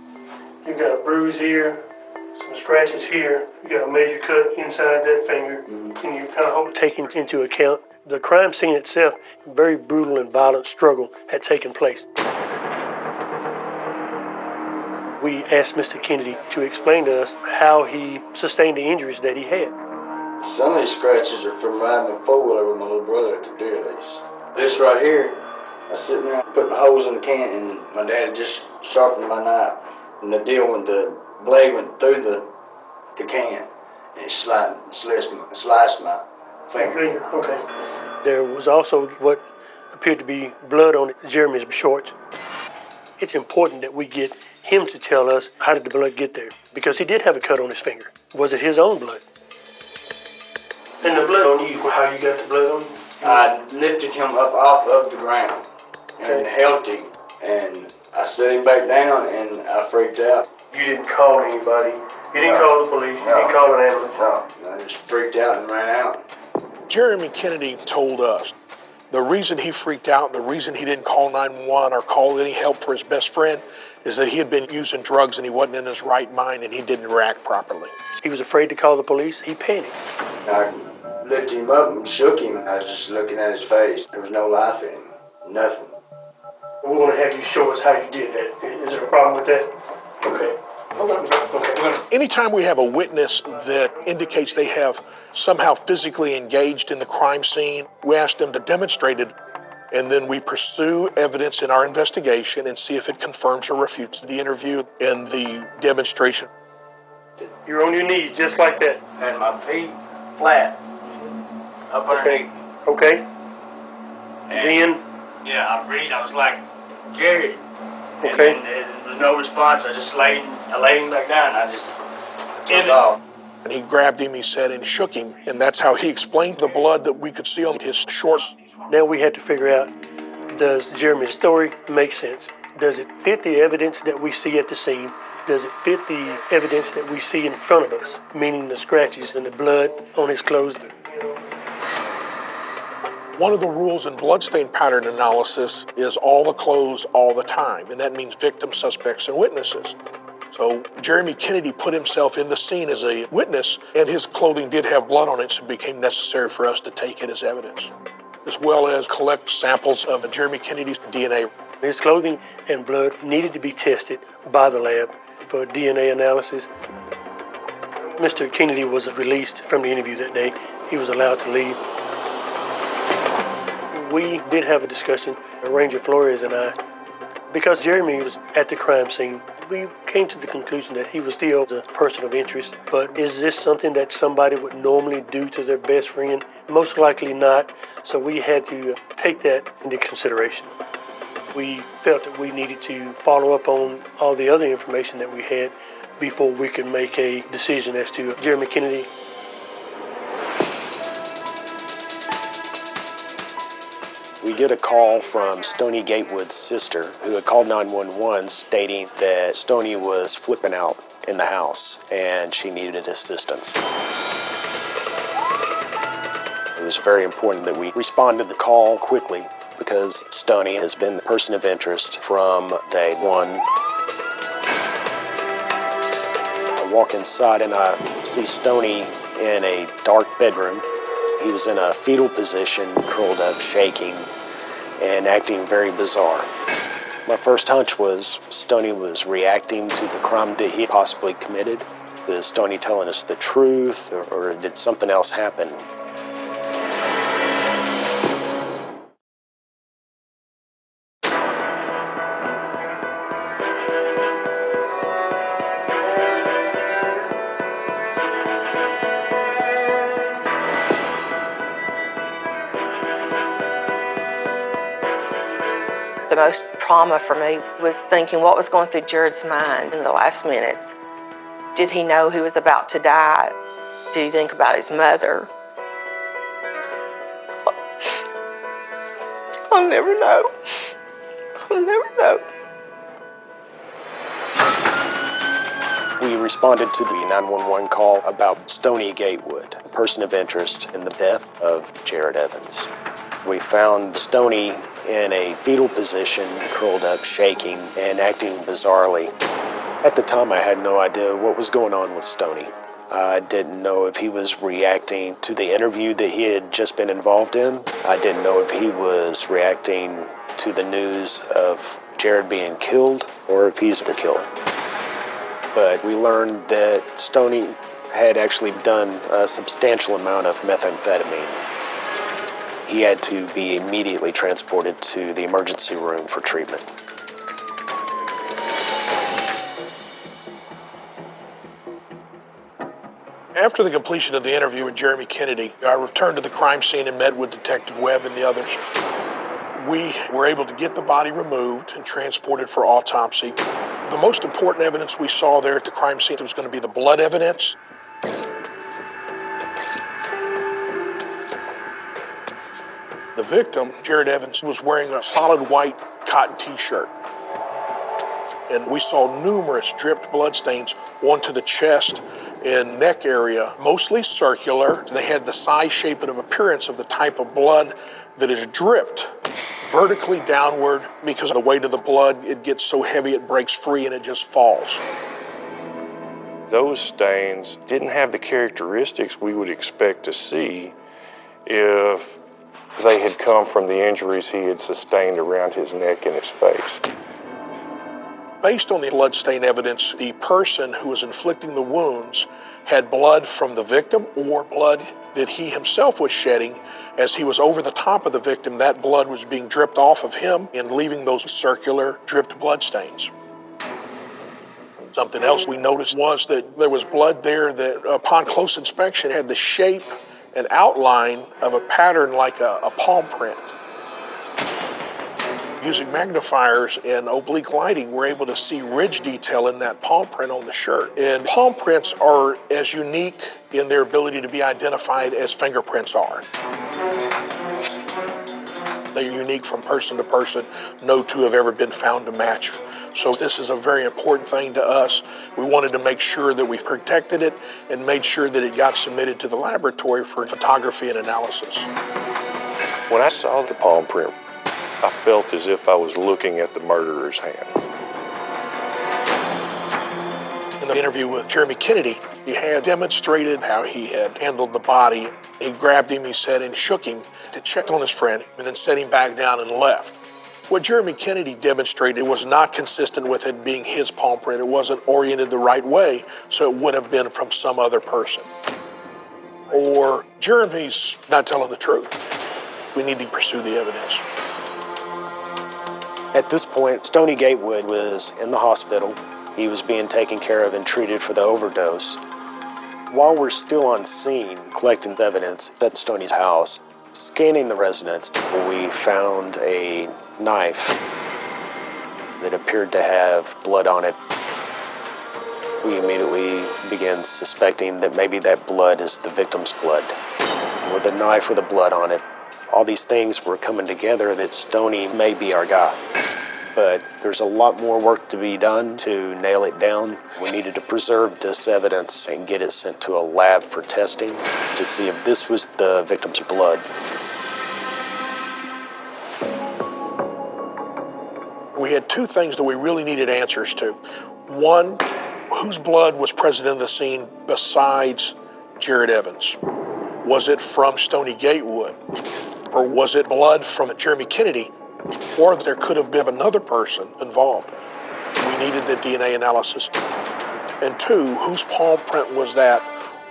You've got a bruise here, some scratches here, you got a major cut inside that finger, and you kind of hope taking into account the crime scene itself, very brutal and violent struggle had taken place. We asked Mr. Kennedy to explain to us how he sustained the injuries that he had. Some of these scratches are from riding the four-wheeler with my little brother at the deer lease. This right here, I was sitting there putting holes in the can, and my dad had just sharpened my knife. And the deal when the blade went through the can, and it sliced my finger. Okay. There was also what appeared to be blood on Jeremy's shorts. It's important that we get him to tell us how did the blood get there, because he did have a cut on his finger. Was it his own blood? And the blood on you, how you got the blood on you? I lifted him up off of the ground and held him, and I set him back down, and I freaked out. You didn't call anybody? You didn't call the police? You didn't call an ambulance? No, I just freaked out and ran out. Jeremy Kennedy told us the reason he freaked out and the reason he didn't call 911 or call any help for his best friend is that he had been using drugs and he wasn't in his right mind and he didn't react properly. He was afraid to call the police. He panicked. I lifted him up and shook him. I was just looking at his face. There was no life in him. Nothing. We want to have you show us how you did that. Is there a problem with that? Okay. Anytime we have a witness that indicates they have somehow physically engaged in the crime scene, we ask them to demonstrate it, and then we pursue evidence in our investigation and see if it confirms or refutes the interview and the demonstration. You're on your knees just like that. And my feet flat up underneath. Okay. And then? Yeah, I breathed. I was like, Jerry. Okay. And there was no response. I laid him back down. I just took off. And he grabbed him, he said, and shook him. And that's how he explained the blood that we could see on his shorts. Now we had to figure out, does Jeremy's story make sense? Does it fit the evidence that we see at the scene? Does it fit the evidence that we see in front of us, meaning the scratches and the blood on his clothes? One of the rules in bloodstain pattern analysis is all the clothes all the time, and that means victims, suspects, and witnesses. So Jeremy Kennedy put himself in the scene as a witness, and his clothing did have blood on it, so it became necessary for us to take it as evidence, as well as collect samples of Jeremy Kennedy's DNA. His clothing and blood needed to be tested by the lab for DNA analysis. Mr. Kennedy was released from the interview that day. He was allowed to leave. We did have a discussion, Ranger Flores and I, because Jeremy was at the crime scene. We came to the conclusion that he was still a person of interest, but is this something that somebody would normally do to their best friend? Most likely not, so we had to take that into consideration. We felt that we needed to follow up on all the other information that we had before we could make a decision as to Jeremy Kennedy. We get a call from Stony Gatewood's sister, who had called 911 stating that Stony was flipping out in the house and she needed assistance. It was very important that we respond to the call quickly because Stony has been the person of interest from day one. I walk inside and I see Stony in a dark bedroom. He was in a fetal position, curled up, shaking, and acting very bizarre. My first hunch was Stony was reacting to the crime that he possibly committed. Is Stony telling us the truth, or did something else happen? The most trauma for me was thinking what was going through Jared's mind in the last minutes. Did he know he was about to die? Did he think about his mother? I'll never know. I'll never know. We responded to the 911 call about Stony Gatewood, a person of interest in the death of Jared Evans. We found Stony in a fetal position, curled up, shaking, and acting bizarrely. At the time, I had no idea what was going on with Stony. I didn't know if he was reacting to the interview that he had just been involved in. I didn't know if he was reacting to the news of Jared being killed or if he's the killer. But we learned that Stony had actually done a substantial amount of methamphetamine. He had to be immediately transported to the emergency room for treatment. After the completion of the interview with Jeremy Kennedy, I returned to the crime scene and met with Detective Webb and the others. We were able to get the body removed and transported for autopsy. The most important evidence we saw there at the crime scene was going to be the blood evidence. The victim, Jared Evans, was wearing a solid white cotton t-shirt. And we saw numerous dripped bloodstains onto the chest and neck area, mostly circular. They had the size, shape, and appearance of the type of blood that is dripped vertically downward because of the weight of the blood. It gets so heavy it breaks free and it just falls. Those stains didn't have the characteristics we would expect to see if they had come from the injuries he had sustained around his neck and his face. Based on the bloodstain evidence, the person who was inflicting the wounds had blood from the victim or blood that he himself was shedding. As he was over the top of the victim, that blood was being dripped off of him and leaving those circular dripped bloodstains. Something else we noticed was that there was blood there that, upon close inspection, had the shape and outline of a pattern like a palm print. Using magnifiers and oblique lighting, we're able to see ridge detail in that palm print on the shirt. And palm prints are as unique in their ability to be identified as fingerprints are. They're unique from person to person. No two have ever been found to match. So this is a very important thing to us. We wanted to make sure that we protected it and made sure that it got submitted to the laboratory for photography and analysis. When I saw the palm print, I felt as if I was looking at the murderer's hand. In the interview with Jeremy Kennedy, he had demonstrated how he had handled the body. He grabbed him, he said, and shook him to check on his friend, and then set him back down and left. What Jeremy Kennedy demonstrated was not consistent with it being his palm print. It wasn't oriented the right way, so it would have been from some other person. Or Jeremy's not telling the truth. We need to pursue the evidence. At this point, Stony Gatewood was in the hospital. He was being taken care of and treated for the overdose. While we're still on scene, collecting evidence at Stony's house, scanning the residence, we found a knife that appeared to have blood on it. We immediately began suspecting that maybe that blood is the victim's blood, with a knife with the blood on it. All these things were coming together that Stoney may be our guy. But there's a lot more work to be done to nail it down. We needed to preserve this evidence and get it sent to a lab for testing to see if this was the victim's blood. We had two things that we really needed answers to. One, whose blood was present in the scene besides Jared Evans? Was it from Stoney Gatewood? Or was it blood from Jeremy Kennedy? Or there could have been another person involved. We needed the DNA analysis. And two, whose palm print was that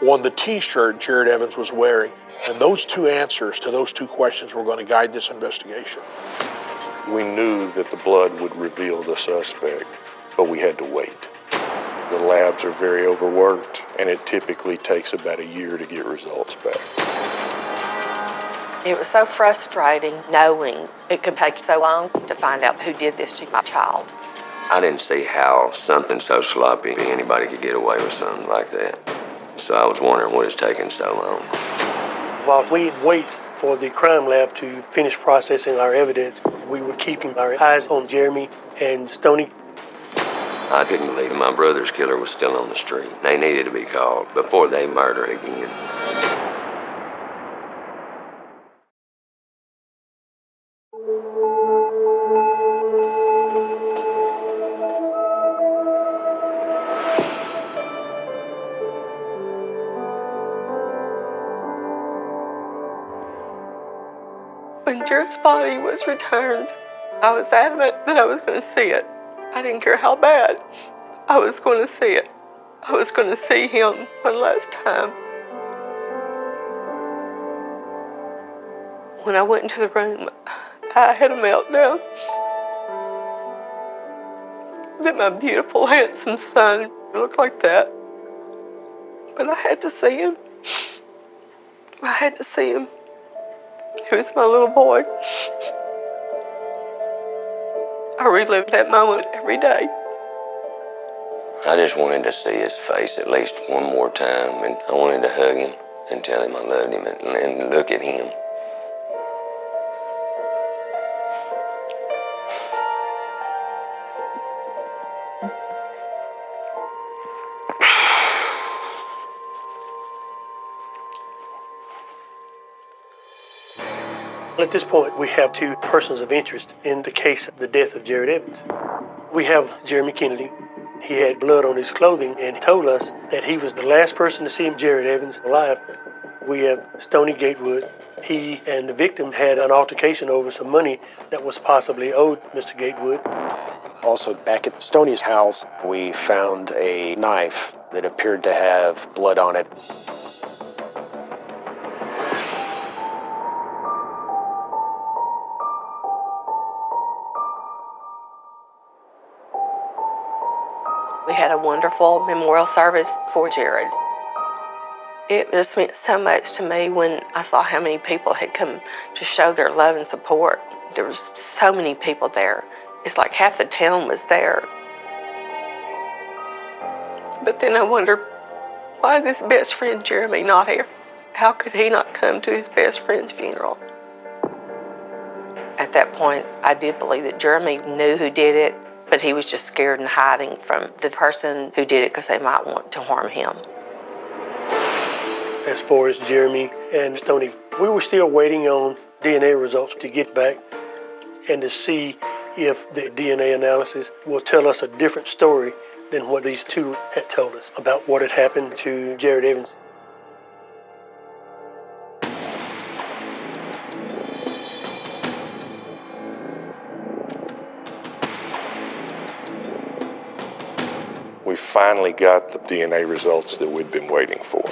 on the t-shirt Jared Evans was wearing? And those two answers to those two questions were going to guide this investigation. We knew that the blood would reveal the suspect, but we had to wait. The labs are very overworked, and it typically takes about a year to get results back. It was so frustrating knowing it could take so long to find out who did this to my child. I didn't see how something so sloppy anybody could get away with something like that. So I was wondering what is taking so long. While we wait for the crime lab to finish processing our evidence, we were keeping our eyes on Jeremy and Stoney. I couldn't believe my brother's killer was still on the street. They needed to be called before they murder again. When Jared's body was returned, I was adamant that I was going to see it. I didn't care how bad. I was going to see it. I was going to see him one last time. When I went into the room, I had a meltdown. That my beautiful, handsome son looked like that. But I had to see him. I had to see him. He was my little boy. I relive that moment every day. I just wanted to see his face at least one more time, and I wanted to hug him and tell him I loved him and look at him. At this point, we have two persons of interest in the case of the death of Jared Evans. We have Jeremy Kennedy. He had blood on his clothing and told us that he was the last person to see Jared Evans alive. We have Stoney Gatewood. He and the victim had an altercation over some money that was possibly owed Mr. Gatewood. Also, back at Stoney's house, we found a knife that appeared to have blood on it. We had a wonderful memorial service for Jared. It just meant so much to me when I saw how many people had come to show their love and support. There was so many people there. It's like half the town was there. But then I wondered, why is his best friend Jeremy not here? How could he not come to his best friend's funeral? At that point, I did believe that Jeremy knew who did it, but he was just scared and hiding from the person who did it because they might want to harm him. As far as Jeremy and Stoney, we were still waiting on DNA results to get back and to see if the DNA analysis will tell us a different story than what these two had told us about what had happened to Jared Evans. We finally got the DNA results that we'd been waiting for.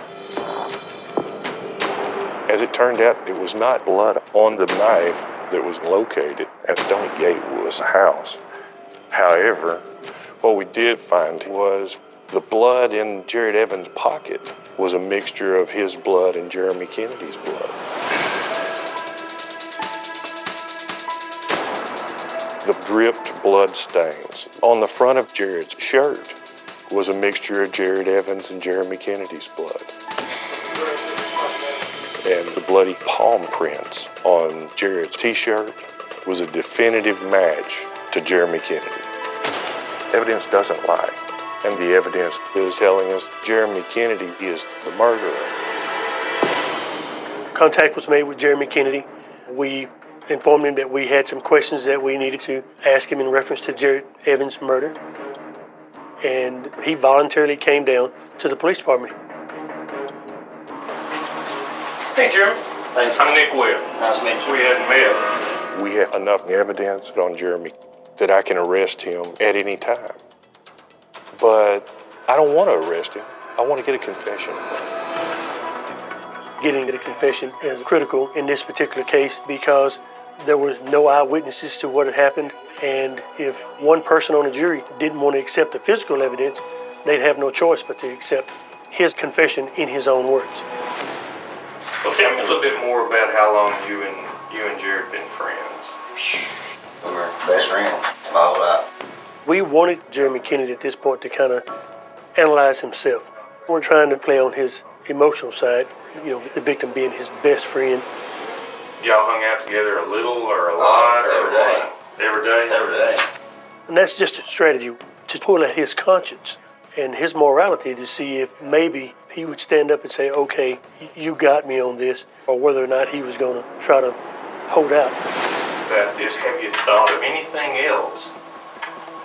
As it turned out, it was not blood on the knife that was located at Stoney Gatewood's house. However, what we did find was the blood in Jared Evans' pocket was a mixture of his blood and Jeremy Kennedy's blood. The dripped blood stains on the front of Jared's shirt was a mixture of Jared Evans and Jeremy Kennedy's blood. And the bloody palm prints on Jared's t-shirt was a definitive match to Jeremy Kennedy. Evidence doesn't lie, and the evidence is telling us Jeremy Kennedy is the murderer. Contact was made with Jeremy Kennedy. We informed him that we had some questions that we needed to ask him in reference to Jared Evans' murder, and he voluntarily came down to the police department. Hey, Jeremy. Thanks. I'm Nick Webb. Nice to meet you. We hadn't met. We have enough evidence on Jeremy that I can arrest him at any time. But I don't want to arrest him. I want to get a confession from him. Getting a confession is critical in this particular case because there was no eyewitnesses to what had happened, and if one person on the jury didn't want to accept the physical evidence, they'd have no choice but to accept his confession in his own words. Well, tell me a little bit more about how long you and Jared been friends. We were best friends my whole life. We wanted Jeremy Kennedy at this point to kind of analyze himself. We're trying to play on his emotional side, the victim being his best friend. Y'all hung out together a little or a lot? Every day. Every day? Every day. And that's just a strategy to pull at his conscience and his morality to see if maybe he would stand up and say, okay, you got me on this, or whether or not he was going to try to hold out. About this, have you thought of anything else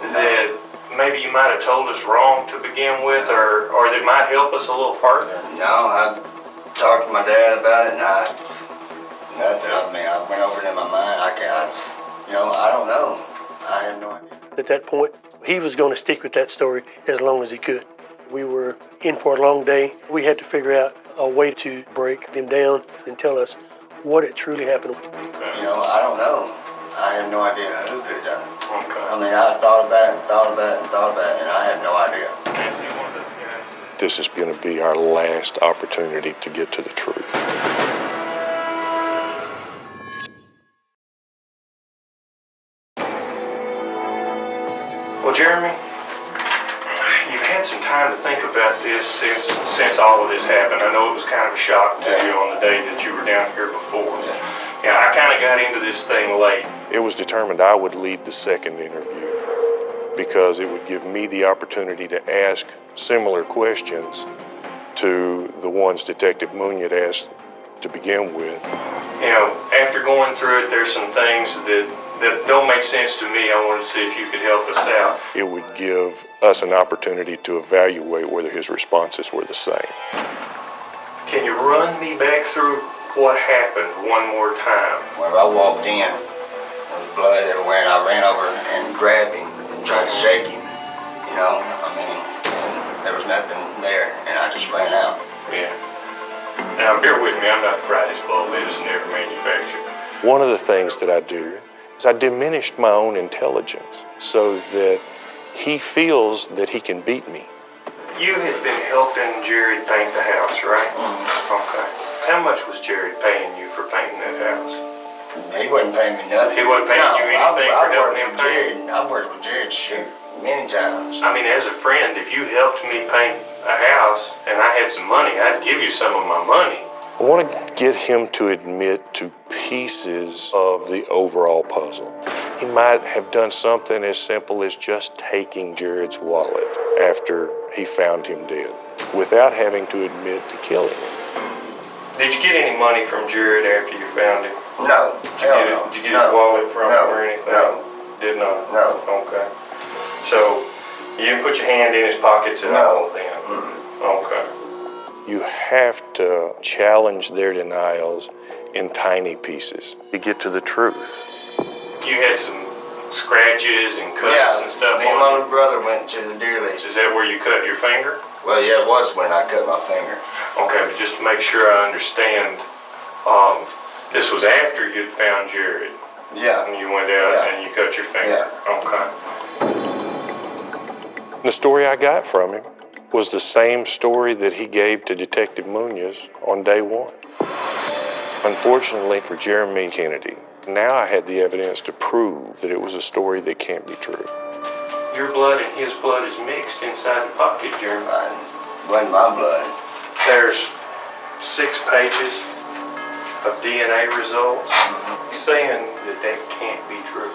that maybe you might have told us wrong to begin with, or that might help us a little further? No, I talked to my dad about it, and nothing. I went over it in my mind. I don't know. I have no idea. At that point, he was going to stick with that story as long as he could. We were in for a long day. We had to figure out a way to break him down and tell us what had truly happened. I don't know. I have no idea who could have done it. Okay. I thought about it, and I have no idea. This is going to be our last opportunity to get to the truth. Well, Jeremy, you've had some time to think about this since all of this happened. I know it was kind of a shock to you on the day that you were down here before. Yeah, I kind of got into this thing late. It was determined I would lead the second interview because it would give me the opportunity to ask similar questions to the ones Detective Muñoz asked to begin with. After going through it, there's some things that don't make sense to me. I wanted to see if you could help us out. It would give us an opportunity to evaluate whether his responses were the same. Can you run me back through what happened one more time? Well, I walked in, there was blood everywhere, and I ran over and grabbed him and tried to shake him. And there was nothing there, and I just ran out. Yeah. Now, bear with me, I'm not the brightest bulb medicine ever manufactured. One of the things that I do is I diminished my own intelligence so that he feels that he can beat me. You had been helping Jared paint the house, right? Mm-hmm. Okay. How much was Jared paying you for painting that house? He wasn't paying me nothing. He wasn't paying you anything for helping him paint? I worked with Jared many times. As a friend, if you helped me paint a house and I had some money, I'd give you some of my money. I want to get him to admit to pieces of the overall puzzle. He might have done something as simple as just taking Jared's wallet after he found him dead, without having to admit to killing him. Did you get any money from Jared after you found him? No. Did you get his wallet from him or anything? No. Did not? No. Okay. So, you didn't put your hand in his pockets at all then? Okay. You have to challenge their denials in tiny pieces to get to the truth. You had some scratches and cuts and stuff me and my little brother went to the deer lease. Is that where you cut your finger? Well, yeah, it was when I cut my finger. Okay, but just to make sure I understand, this was after you'd found Jared. Yeah. And you went out and you cut your finger. Yeah. Okay. The story I got from him was the same story that he gave to Detective Muñoz on day one. Unfortunately for Jeremy Kennedy, Now I had the evidence to prove that it was a story that can't be true. Your blood and his blood is mixed inside the pocket, Jeremy. It wasn't my blood. There's 6 pages of DNA results saying that that can't be true.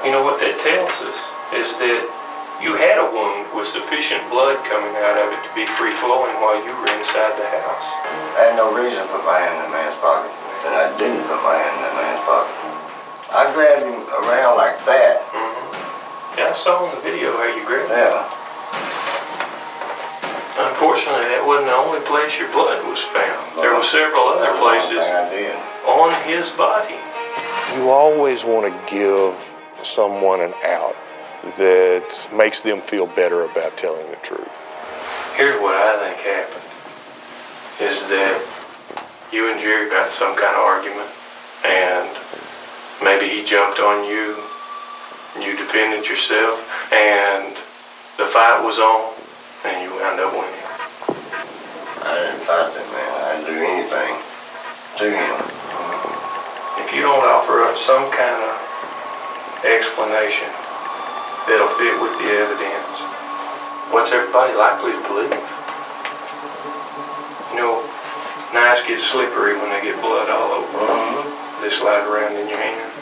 You know what that tells us is that you had a wound with sufficient blood coming out of it to be free-flowing while you were inside the house. I had no reason to put my hand in that man's pocket, and I didn't put my hand in that man's pocket. I grabbed him around like that. Yeah, I saw in the video how you grabbed him. Yeah. Unfortunately, that wasn't the only place your blood was found. There were several other places on his body. You always want to give someone an out that makes them feel better about telling the truth. Here's what I think happened, is that you and Jerry got in some kind of argument, and maybe he jumped on you, and you defended yourself, and the fight was on, and you wound up winning. I didn't fight that man. I didn't do anything to him. If you don't offer up some kind of explanation that'll fit with the evidence, what's everybody likely to believe? You know, knives get slippery when they get blood all over. They slide around in your hand.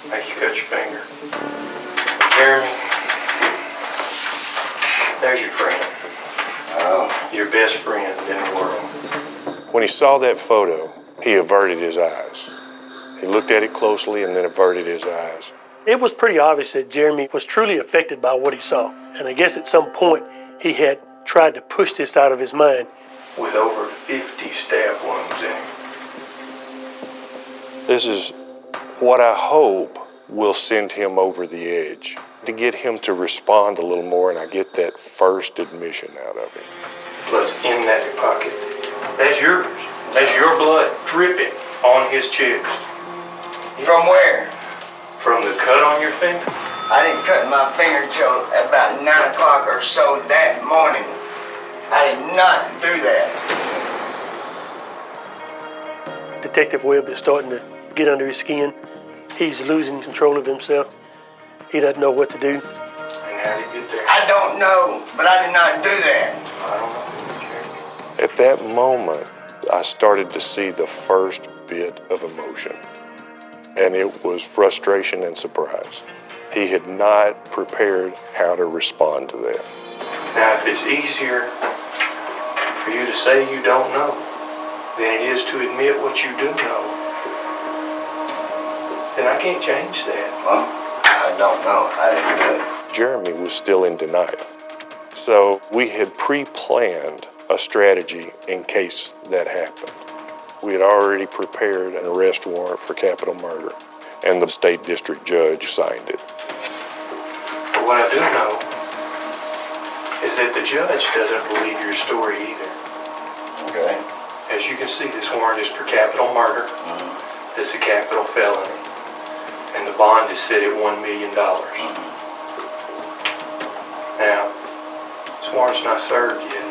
Make you cut your finger. Jeremy, there's your friend. Your best friend in the world. When he saw that photo, he averted his eyes. He looked at it closely and then averted his eyes. It was pretty obvious that Jeremy was truly affected by what he saw. And I guess at some point he had tried to push this out of his mind. With over 50 stab wounds in him. This is what I hope will send him over the edge, to get him to respond a little more, and I get that first admission out of him. Blood's in that pocket. That's yours. That's your blood dripping on his chest. From where? From the cut on your finger. I didn't cut my finger till about 9 o'clock or so that morning. I did not do that. Detective Webb is starting to get under his skin. He's losing control of himself. He doesn't know what to do. And how did he get there? I don't know, but I did not do that. I don't know. At that moment, I started to see the first bit of emotion, and it was frustration and surprise. He had not prepared how to respond to that. Now, if it's easier for you to say you don't know than it is to admit what you do know, then I can't change that. Well, I don't know. I didn't do it. Jeremy was still in denial. So we had pre-planned a strategy in case that happened. We had already prepared an arrest warrant for capital murder, and the state district judge signed it. But what I do know is that the judge doesn't believe your story either. Okay. As you can see, this warrant is for capital murder. That's a capital felony. And the bond is set at $1 million. Now, this warrant's not served yet.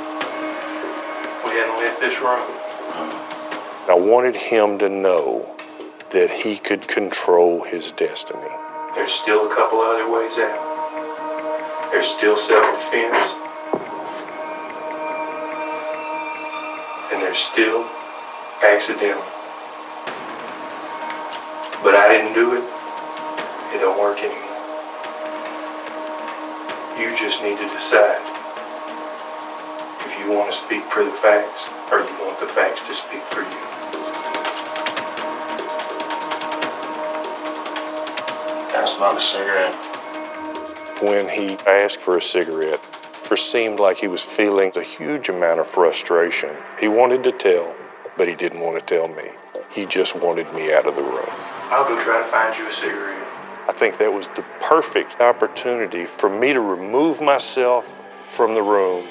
We hadn't left this room. I wanted him to know that he could control his destiny. There's still a couple other ways out. There's still self-defense. And there's still accidental. But I didn't do it. It don't work anymore. You just need to decide if you want to speak for the facts or you want the facts to speak for you. I smoke a cigarette. When he asked for a cigarette, it seemed like he was feeling a huge amount of frustration. He wanted to tell, but he didn't want to tell me. He just wanted me out of the room. I'll go try to find you a cigarette. I think that was the perfect opportunity for me to remove myself from the room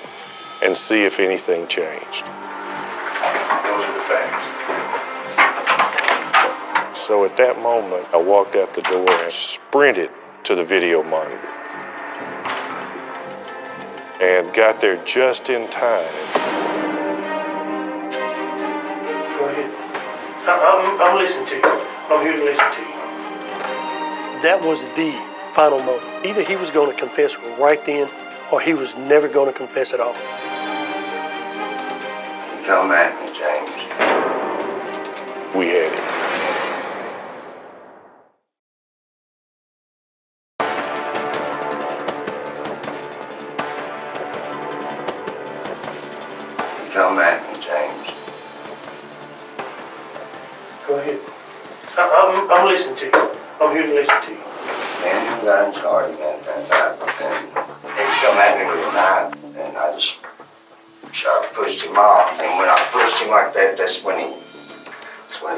and see if anything changed. Those are the facts. So at that moment, I walked out the door and sprinted to the video monitor and got there just in time. Go ahead. I'm listening to you. I'm here to listen to you. That was the final moment. Either he was going to confess right then, or he was never going to confess at all. Come at me, James. We had him. Come at me, James. Go ahead. I'm listening to you. I'm here to listen to you. Andrew got in charge that night, and he come at me with a knife, and I pushed him off, and when I pushed him like that, that's when he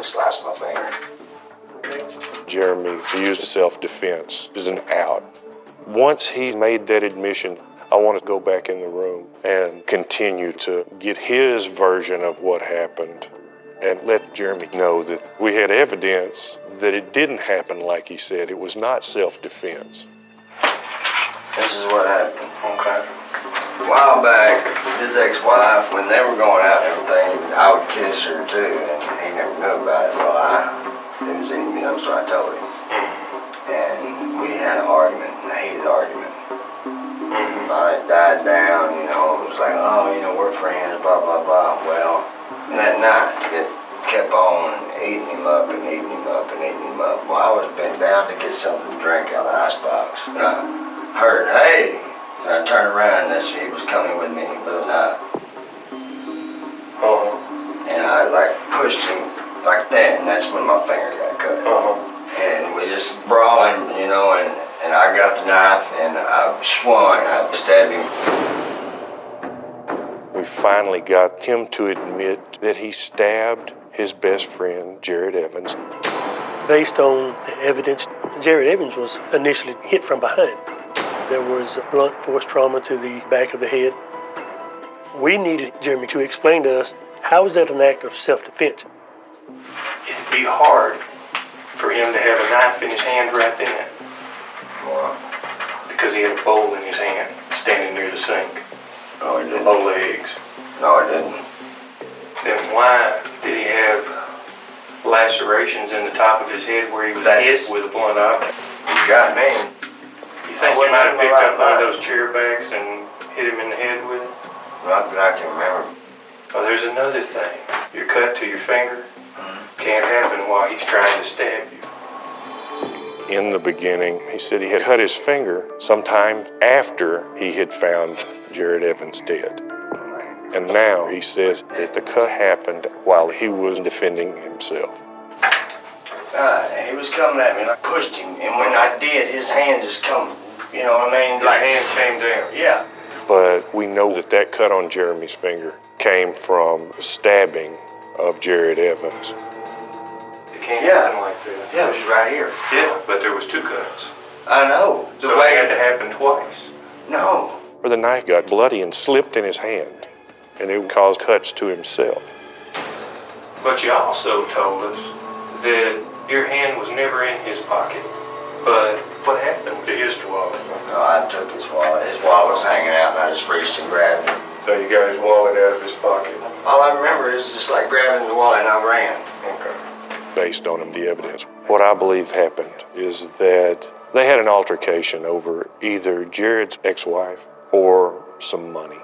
sliced my finger. Jeremy used self-defense as an out. Once he made that admission, I want to go back in the room and continue to get his version of what happened and let Jeremy know that we had evidence that it didn't happen like he said. It was not self-defense. This is what happened. Okay. A while back, his ex-wife, when they were going out and everything, I would kiss her too, and he never knew about it. Well, it was eating me up, so I told him. And we had an argument, a heated argument. And finally it died down, it was like, we're friends, blah, blah, blah. Well, that night, it kept on eating him up and eating him up and eating him up. Well, I was bent down to get something to drink out of the icebox. And I heard, hey! And I turned around and he was coming with me with a knife. And I pushed him like that, and that's when my finger got cut. And we just brawling, and I got the knife and I swung, I stabbed him. We finally got him to admit that he stabbed his best friend, Jared Evans. Based on the evidence, Jared Evans was initially hit from behind. There was blunt force trauma to the back of the head. We needed Jeremy to explain to us, how is that an act of self-defense? It'd be hard for him to have a knife in his hand right then. Why? Because he had a bowl in his hand, standing near the sink. No, he didn't. A bowl of eggs. No, I didn't. Then why did he have lacerations in the top of his head where he was hit with a blunt object? You got me. You think you might have picked up one of those chair backs and hit him in the head with it? Not that I can remember. Oh, there's another thing. Your cut to your finger can't happen while he's trying to stab you. In the beginning, he said he had cut his finger sometime after he had found Jared Evans dead. And now he says that the cut happened while he was defending himself. He was coming at me and I pushed him, and when I did, his hand just come, you know what I mean? His hand came down. Yeah. But we know that that cut on Jeremy's finger came from stabbing of Jared Evans. It can't happen like that. Yeah, it was right here. Yeah, but there was 2 cuts. I know. So it had to happen twice. No. Where the knife got bloody and slipped in his hand, and it caused cuts to himself. But you also told us that your hand was never in his pocket. But what happened to his wallet? No, I took his wallet. His wallet was hanging out, and I just reached and grabbed it. So you got his wallet out of his pocket? All I remember is just like grabbing the wallet, and I ran. Okay. Based on the evidence, what I believe happened is that they had an altercation over either Jared's ex-wife or some money.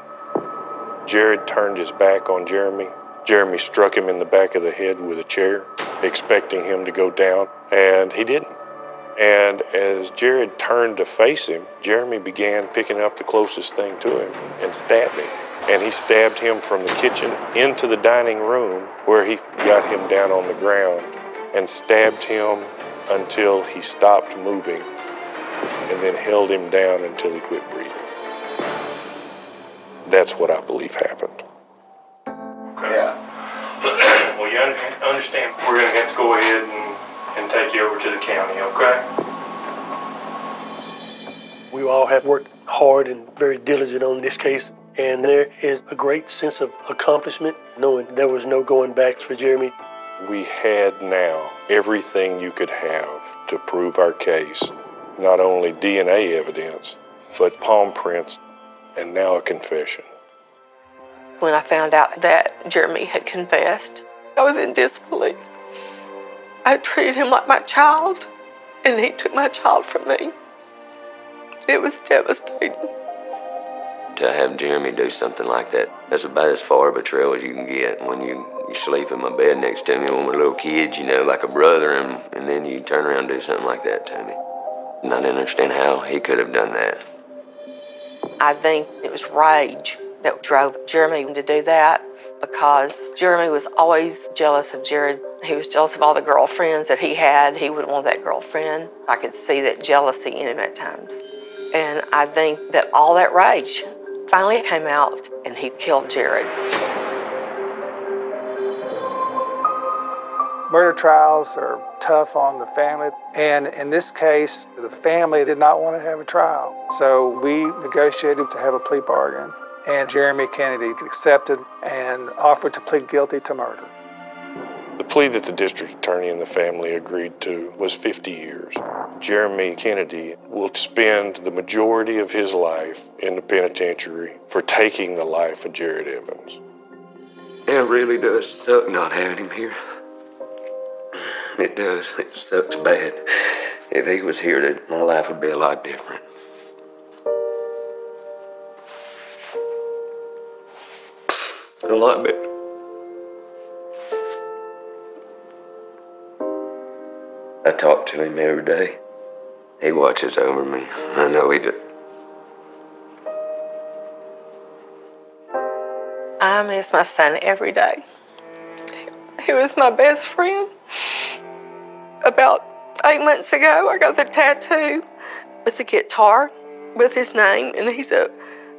Jared turned his back on Jeremy. Jeremy struck him in the back of the head with a chair, expecting him to go down, and he didn't. And as Jared turned to face him, Jeremy began picking up the closest thing to him and stabbing. And he stabbed him from the kitchen into the dining room, where he got him down on the ground and stabbed him until he stopped moving, and then held him down until he quit breathing. That's what I believe happened. Okay. Yeah. Well, you understand, we're going to have to go ahead and take you over to the county, okay? We all have worked hard and very diligent on this case, and there is a great sense of accomplishment knowing there was no going back for Jeremy. We had now everything you could have to prove our case. Not only DNA evidence, but palm prints, and now a confession. When I found out that Jeremy had confessed, I was in disbelief. I treated him like my child, and he took my child from me. It was devastating. To have Jeremy do something like that, that's about as far a betrayal as you can get. When you sleep in my bed next to me when we're little kids, you know, like a brother, and then you turn around and do something like that to me. And I didn't understand how he could have done that. I think it was rage that drove Jeremy to do that, because Jeremy was always jealous of Jared. He was jealous of all the girlfriends that he had. He wouldn't want that girlfriend. I could see that jealousy in him at times. And I think that all that rage finally came out, and he killed Jared. Murder trials are tough on the family, and in this case, the family did not want to have a trial. So we negotiated to have a plea bargain, and Jeremy Kennedy accepted and offered to plead guilty to murder. The plea that the district attorney and the family agreed to was 50 years. Jeremy Kennedy will spend the majority of his life in the penitentiary for taking the life of Jared Evans. It really does suck not having him here. It does. It sucks bad. If he was here, my life would be a lot different. A lot better. I talk to him every day. He watches over me. I know he does. I miss my son every day. He was my best friend. About 8 months ago, I got the tattoo with the guitar with his name, and he's an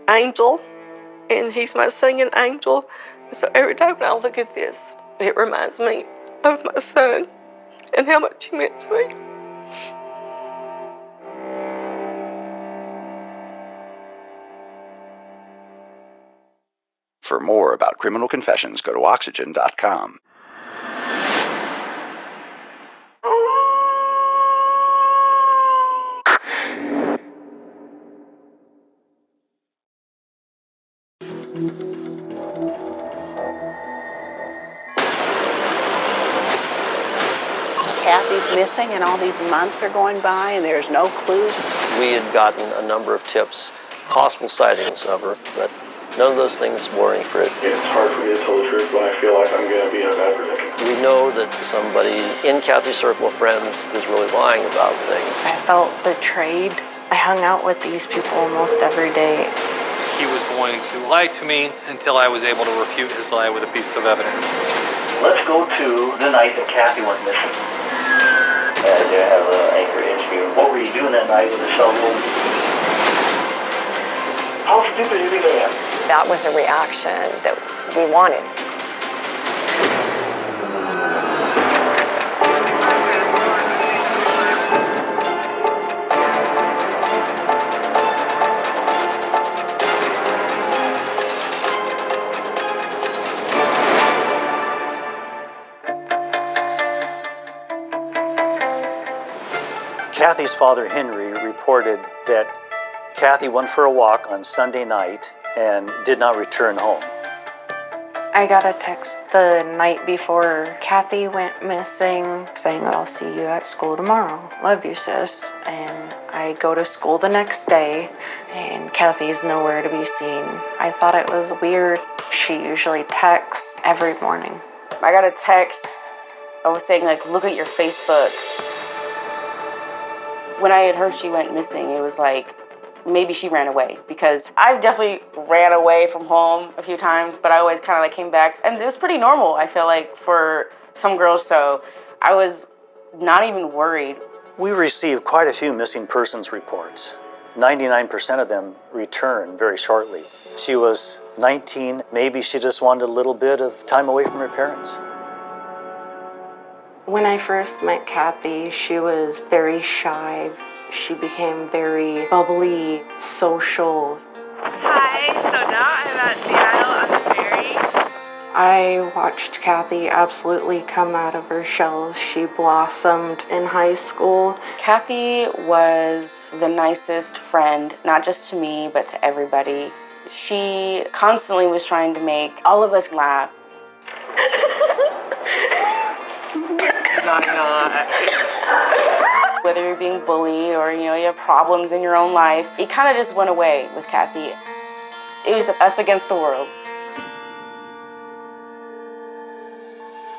angel, and he's my singing angel. So every day when I look at this, it reminds me of my son and how much he meant to me. For more about Criminal Confessions, go to Oxygen.com. Kathy's missing and all these months are going by and there's no clue. We had gotten a number of tips, possible sightings of her, but none of those things were any fruit. It's hard for me to tell the truth, but I feel like I'm going to be in a bad predicament. We know that somebody in Kathy's circle of friends is really lying about things. I felt betrayed. I hung out with these people almost every day. He was going to lie to me until I was able to refute his lie with a piece of evidence. Let's go to the night that Kathy went missing. I did have an anchor interview. What were you doing that night with the cell phone? How stupid do you think I am? That was a reaction that we wanted. Kathy's father, Henry, reported that Kathy went for a walk on Sunday night and did not return home. I got a text the night before Kathy went missing saying, "I'll see you at school tomorrow. Love you, sis." And I go to school the next day and Kathy's nowhere to be seen. I thought it was weird. She usually texts every morning. I got a text. I was saying, like, look at your Facebook. When I had heard she went missing, it was like, maybe she ran away, because I've definitely ran away from home a few times, but I always kind of like came back, and it was pretty normal, I feel like, for some girls, so I was not even worried. We received quite a few missing persons reports. 99% of them returned very shortly. She was 19, maybe she just wanted a little bit of time away from her parents. When I first met Kathy, she was very shy. She became very bubbly, social. Hi, so now I'm at the Isle on the Ferry. I watched Kathy absolutely come out of her shell. She blossomed in high school. Kathy was the nicest friend, not just to me, but to everybody. She constantly was trying to make all of us laugh. Whether you're being bullied or, you have problems in your own life, it kind of just went away with Kathy. It was us against the world.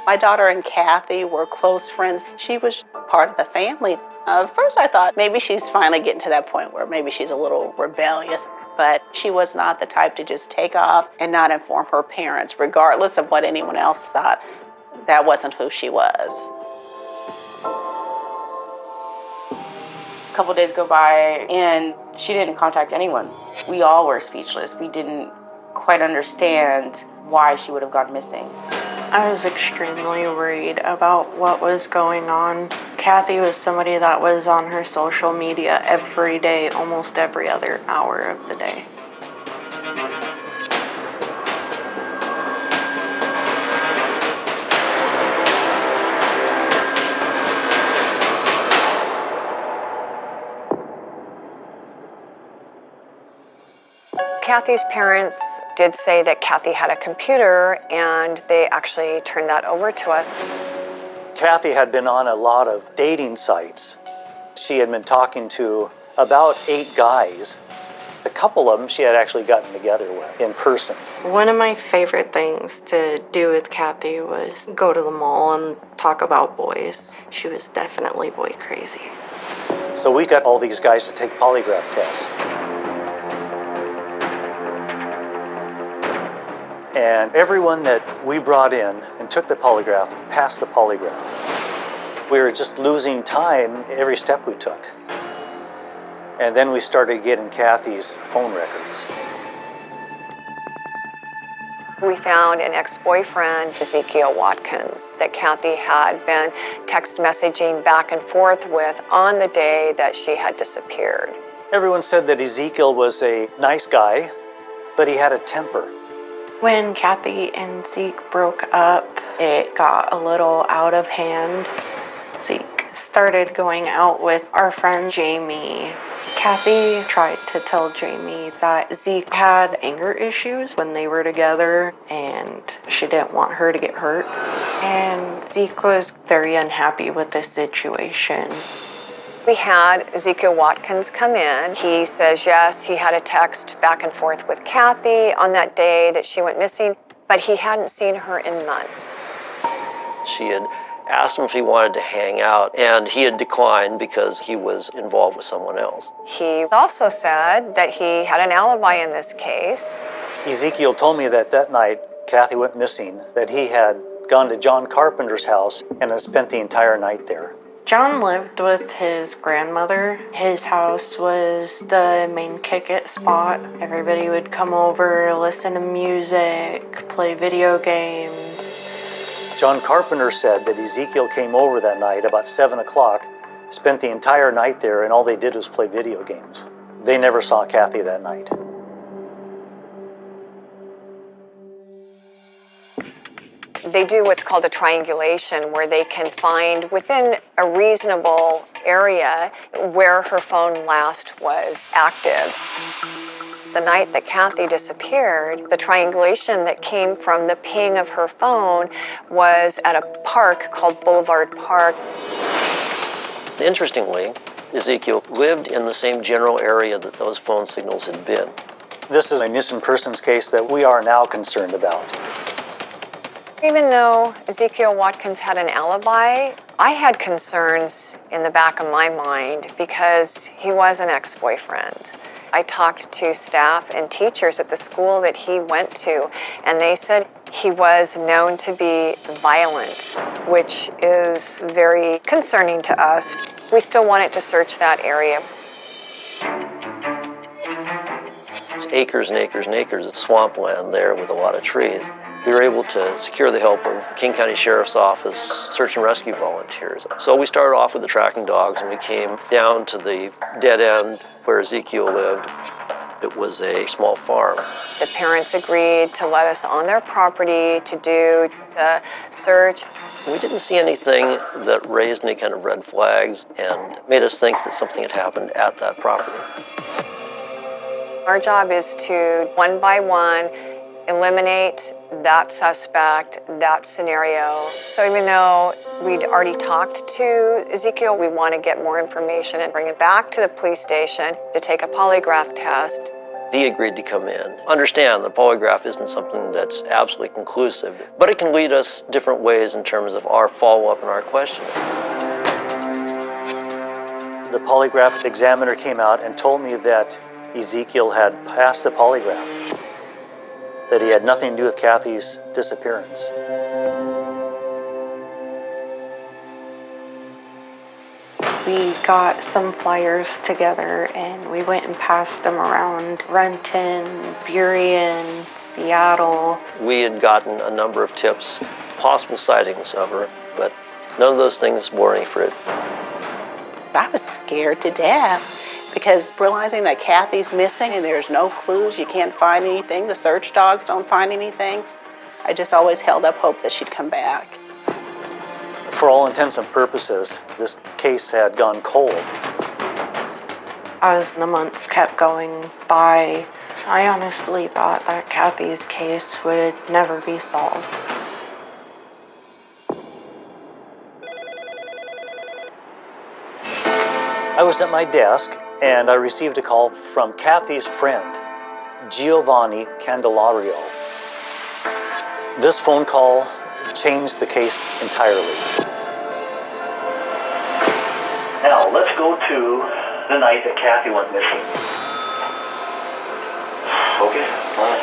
My daughter and Kathy were close friends. She was part of the family. At first I thought maybe she's finally getting to that point where maybe she's a little rebellious, but she was not the type to just take off and not inform her parents, regardless of what anyone else thought. That wasn't who she was. A couple days go by and she didn't contact anyone. We all were speechless. We didn't quite understand why she would have gone missing. I was extremely worried about what was going on. Kathy was somebody that was on her social media every day, almost every other hour of the day. Kathy's parents did say that Kathy had a computer, and they actually turned that over to us. Kathy had been on a lot of dating sites. She had been talking to about 8 guys. A couple of them she had actually gotten together with in person. One of my favorite things to do with Kathy was go to the mall and talk about boys. She was definitely boy crazy. So we got all these guys to take polygraph tests. And everyone that we brought in and took the polygraph passed the polygraph. We were just losing time every step we took. And then we started getting Kathy's phone records. We found an ex-boyfriend, Ezekiel Watkins, that Kathy had been text messaging back and forth with on the day that she had disappeared. Everyone said that Ezekiel was a nice guy, but he had a temper. When Kathy and Zeke broke up, it got a little out of hand. Zeke started going out with our friend Jamie. Kathy tried to tell Jamie that Zeke had anger issues when they were together, and she didn't want her to get hurt. And Zeke was very unhappy with the situation. We had Ezekiel Watkins come in. He says, yes, he had a text back and forth with Kathy on that day that she went missing, but he hadn't seen her in months. She had asked him if he wanted to hang out, and he had declined because he was involved with someone else. He also said that he had an alibi in this case. Ezekiel told me that that night Kathy went missing, that he had gone to John Carpenter's house and had spent the entire night there. John lived with his grandmother. His house was the main kick-it spot. Everybody would come over, listen to music, play video games. John Carpenter said that Ezekiel came over that night about 7 o'clock, spent the entire night there, and all they did was play video games. They never saw Kathy that night. They do what's called a triangulation, where they can find within a reasonable area where her phone last was active. The night that Kathy disappeared, the triangulation that came from the ping of her phone was at a park called Boulevard Park. Interestingly, Ezekiel lived in the same general area that those phone signals had been. This is a missing persons case that we are now concerned about. Even though Ezekiel Watkins had an alibi, I had concerns in the back of my mind because he was an ex-boyfriend. I talked to staff and teachers at the school that he went to, and they said he was known to be violent, which is very concerning to us. We still wanted to search that area. It's acres and acres and acres of swampland there with a lot of trees. We were able to secure the help of King County Sheriff's Office search and rescue volunteers. So we started off with the tracking dogs, and we came down to the dead end where Ezekiel lived. It was a small farm. The parents agreed to let us on their property to do the search. We didn't see anything that raised any kind of red flags and made us think that something had happened at that property. Our job is to, one by one, eliminate that suspect, that scenario. So even though we'd already talked to Ezekiel, we want to get more information and bring it back to the police station to take a polygraph test. He agreed to come in. Understand, the polygraph isn't something that's absolutely conclusive, but it can lead us different ways in terms of our follow-up and our questioning. The polygraph examiner came out and told me that Ezekiel had passed the polygraph, that he had nothing to do with Kathy's disappearance. We got some flyers together and we went and passed them around Renton, Burien, Seattle. We had gotten a number of tips, possible sightings of her, but none of those things bore any fruit. I was scared to death because realizing that Kathy's missing and there's no clues, you can't find anything, the search dogs don't find anything, I just always held up hope that she'd come back. For all intents and purposes, this case had gone cold. As the months kept going by, I honestly thought that Kathy's case would never be solved. I was at my desk and I received a call from Kathy's friend, Giovanni Candelario. This phone call changed the case entirely. Now, let's go to the night that Kathy went missing. Okay, fine.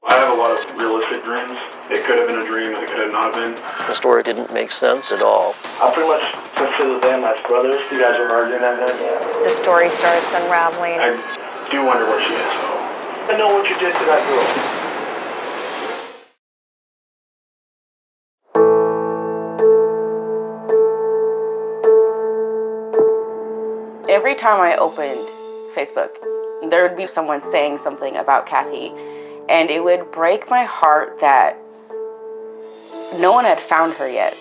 I have a lot of realistic dreams. It could have been a dream, it could have not been. The story didn't make sense at all. I pretty much consider them as brothers. You guys were arguing that night? The story starts unraveling. I do wonder where she is, though. I know what you did to that girl. Every time I opened Facebook, there would be someone saying something about Kathy, and it would break my heart that no one had found her yet.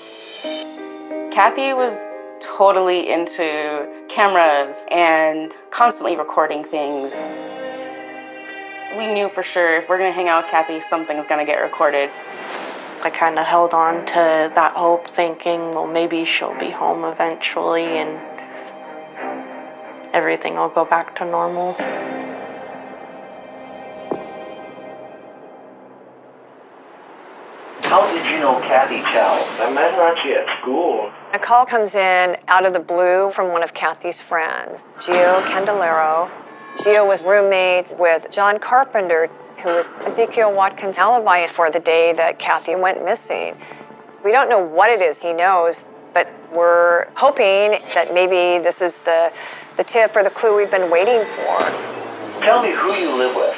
Kathy was totally into cameras and constantly recording things. We knew for sure if we're gonna hang out with Kathy, something's gonna get recorded. I kind of held on to that hope, thinking, well, maybe she'll be home eventually and everything will go back to normal. How did you know Kathy Chow? I met her actually at school. A call comes in out of the blue from one of Kathy's friends, Gio Candelero. Gio was roommates with John Carpenter, who was Ezekiel Watkins' alibi for the day that Kathy went missing. We don't know what it is he knows, but we're hoping that maybe this is the tip or the clue we've been waiting for. Tell me who you live with.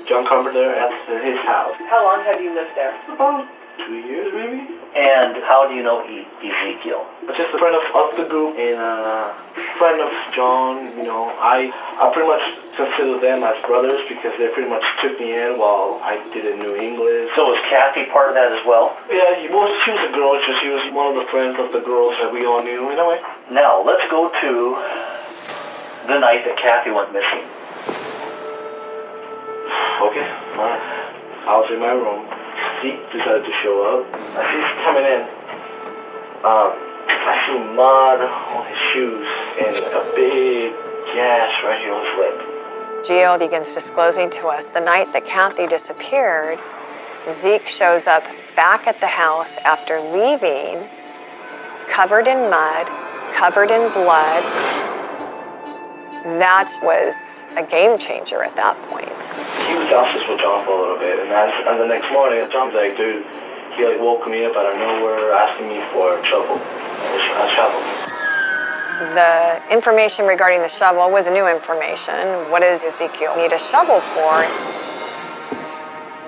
John Carpenter at his house. How long have you lived there? About 2 years, maybe. And how do you know Ezekiel? Just a friend of the group and a friend of John. You know, I pretty much consider them as brothers because they pretty much took me in while I didn't know English. So was Kathy part of that as well? Yeah, she was a girl. She was one of the friends of the girls that we all knew in a way. Now, let's go to the night that Kathy went missing. Okay, fine. I was in my room. Zeke decided to show up. As he's coming in, I see mud on his shoes and a big gash right here on his lip. Gio begins disclosing to us the night that Kathy disappeared, Zeke shows up back at the house after leaving, covered in mud, covered in blood. That was a game changer at that point. He was obsessed with John for a little bit, and the next morning, John's like, dude, he woke me up out of nowhere asking me for a shovel. A shovel. The information regarding the shovel was new information. What does Ezekiel need a shovel for?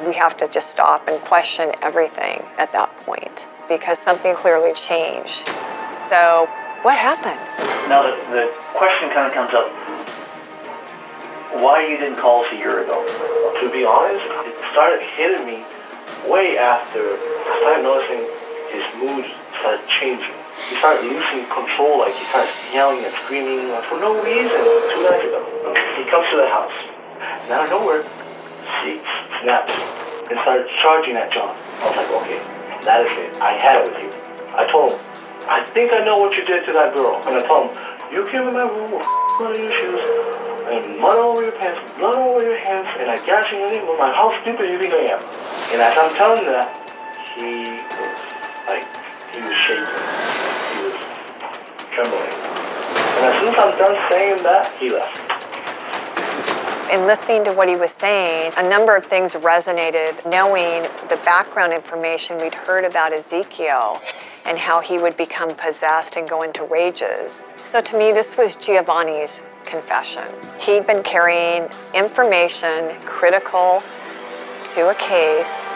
We have to just stop and question everything at that point because something clearly changed. So, what happened? Now the question kind of comes up, why you didn't call us a year ago? To be honest, it started hitting me way after I started noticing his mood started changing. He started losing control, like he started yelling and screaming for no reason 2 nights ago. He comes to the house And out of nowhere, she snapped and started charging at John. I was like, okay, that is it. I had it with you. I told him, I think I know what you did to that girl. And I told him, you came in my room with blood on your shoes, and mud all over your pants, blood all over your hands, and I gash you in the name. Like, how stupid do you think I am? And as I'm telling him that, he was shaking. He was trembling. And as soon as I'm done saying that, he left. In listening to what he was saying, a number of things resonated, knowing the background information we'd heard about Ezekiel and how he would become possessed and go into rages. So to me, this was Giovanni's confession. He'd been carrying information critical to a case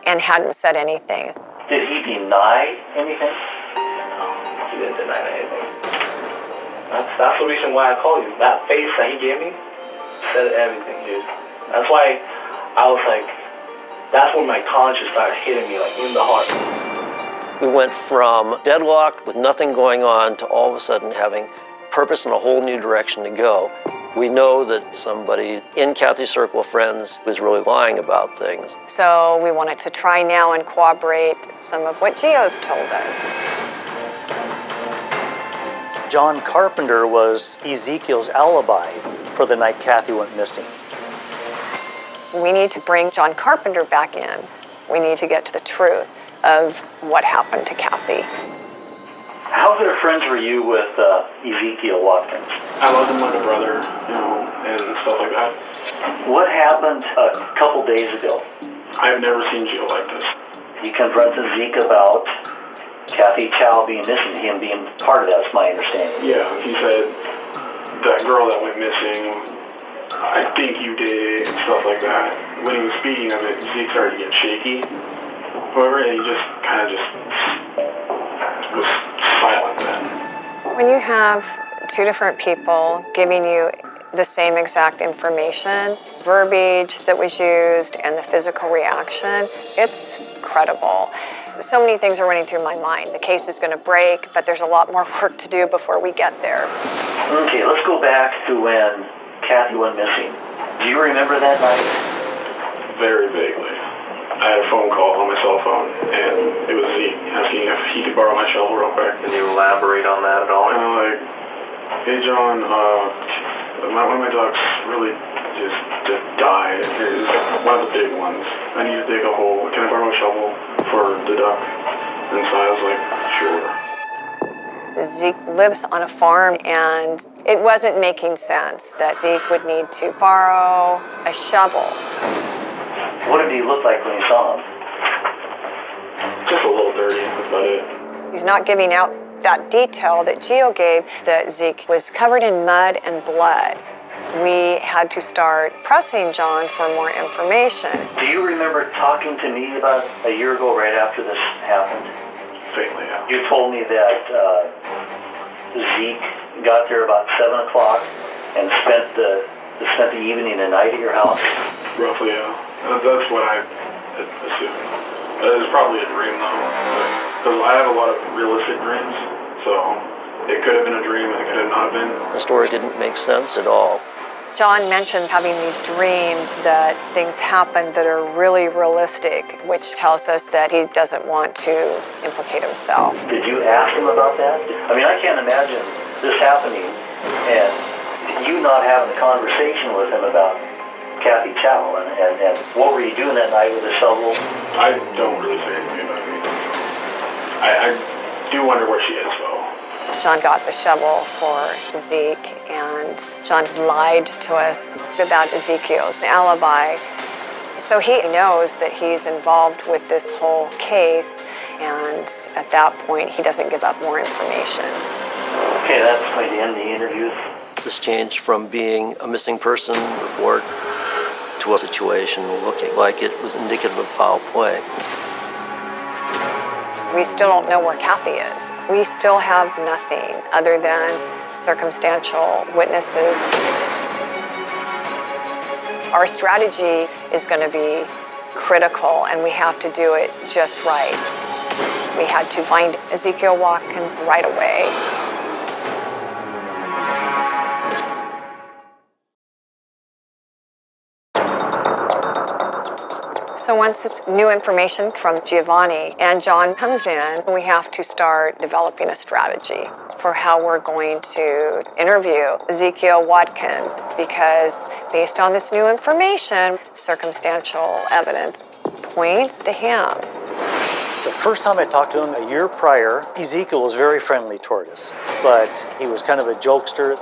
and hadn't said anything. Did he deny anything? No, he didn't deny anything. That's the reason why I called you. That face that he gave me said everything, dude. That's why I was like, that's when my conscience started hitting me, like, in the heart. We went from deadlocked with nothing going on to all of a sudden having purpose in a whole new direction to go. We know that somebody in Kathy's circle of friends was really lying about things. So we wanted to try now and corroborate some of what Gio's told us. John Carpenter was Ezekiel's alibi for the night Kathy went missing. We need to bring John Carpenter back in. We need to get to the truth of what happened to Kathy. How good of friends were you with Ezekiel Watkins? I loved him like a brother, and stuff like that. What happened a couple days ago? I've never seen Gio like this. He confronts Zeke about Kathy Chow being missing, him being part of that, is my understanding. Yeah, he said that girl that went missing, I think you did it, and stuff like that. When he was speaking of it, Zeke started to get shaky, however, and he just kind of was silent then. When you have two different people giving you the same exact information, verbiage that was used, and the physical reaction, it's credible. So many things are running through my mind. The case is going to break, but there's a lot more work to do before we get there. Okay, let's go back to when Kathy went missing. Do you remember that night? Very vaguely. I had a phone call on my cell phone, and it was Zeke asking if he could borrow my shovel real quick. Can you elaborate on that at all? And I'm like, hey John, one of my ducks really just died. It's one of the big ones. I need to dig a hole. Can I borrow a shovel for the duck? And so I was like, sure. Zeke lives on a farm, and it wasn't making sense that Zeke would need to borrow a shovel. What did he look like when you saw him? Just a little dirty, that's about it. He's not giving out that detail that Gio gave, that Zeke was covered in mud and blood. We had to start pressing John for more information. Do you remember talking to me about a year ago, right after this happened? Vaguely, yeah. You told me that Zeke got there about 7 o'clock and spent the evening and night at your house? Roughly, yeah. That's what I assumed. It was probably a dream, though. Because I have a lot of realistic dreams, so it could have been a dream, it could have not been. The story didn't make sense at all. John mentioned having these dreams that things happen that are really realistic, which tells us that he doesn't want to implicate himself. Did you ask him about that? I mean, I can't imagine this happening and you not having a conversation with him about Kathy Chow, and what were you doing that night with the shovel? I don't really say anything about it. I do wonder where she is, though. John got the shovel for Zeke, and John lied to us about Ezekiel's alibi. So he knows that he's involved with this whole case, and at that point, he doesn't give up more information. Okay, that's going to end the interview. This changed from being a missing person report to a situation looking like it was indicative of foul play. We still don't know where Kathy is. We still have nothing other than circumstantial witnesses. Our strategy is going to be critical, and we have to do it just right. We had to find Ezekiel Watkins right away. So once this new information from Giovanni and John comes in, we have to start developing a strategy for how we're going to interview Ezekiel Watkins, because based on this new information, circumstantial evidence points to him. The first time I talked to him a year prior, Ezekiel was very friendly toward us, but he was kind of a jokester.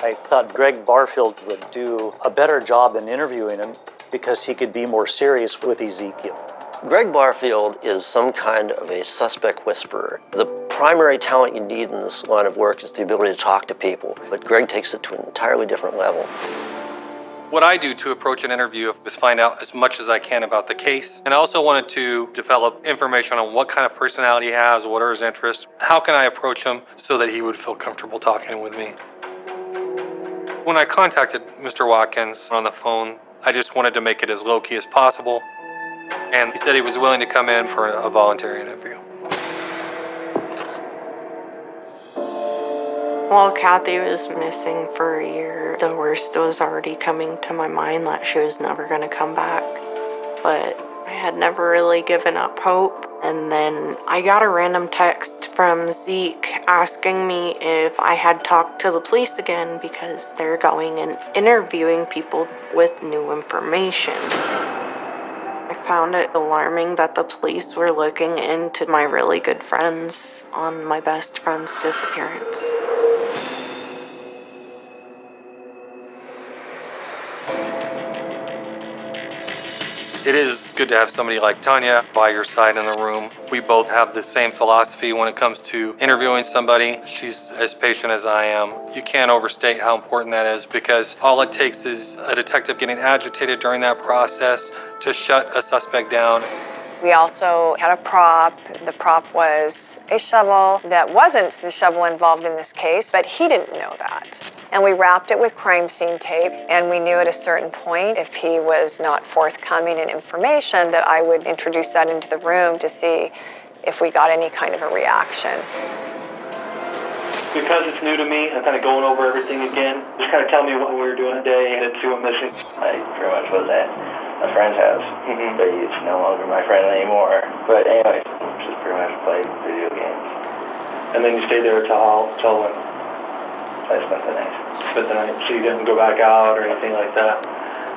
I thought Greg Barfield would do a better job in interviewing him because he could be more serious with Ezekiel. Greg Barfield is some kind of a suspect whisperer. The primary talent you need in this line of work is the ability to talk to people, but Greg takes it to an entirely different level. What I do to approach an interview is find out as much as I can about the case. And I also wanted to develop information on what kind of personality he has, what are his interests, how can I approach him so that he would feel comfortable talking with me. When I contacted Mr. Watkins on the phone, I just wanted to make it as low-key as possible. And he said he was willing to come in for a voluntary interview. While Kathy was missing for a year, the worst was already coming to my mind that she was never going to come back. But I had never really given up hope. And then I got a random text from Zeke asking me if I had talked to the police again because they're going and interviewing people with new information. I found it alarming that the police were looking into my really good friends on my best friend's disappearance. It is good to have somebody like Tanya by your side in the room. We both have the same philosophy when it comes to interviewing somebody. She's as patient as I am. You can't overstate how important that is, because all it takes is a detective getting agitated during that process to shut a suspect down. We also had a prop. The prop was a shovel that wasn't the shovel involved in this case, but he didn't know that. And we wrapped it with crime scene tape, and we knew at a certain point if he was not forthcoming in information that I would introduce that into the room to see if we got any kind of a reaction. Because it's new to me, I'm kind of going over everything again. Just kind of tell me what we were doing today and see what missing. I pretty much was at a friend's house, but he's no longer my friend anymore. But anyways, just pretty much played video games. And then you stayed there till when? I spent the night. Spent the night, so you didn't go back out or anything like that?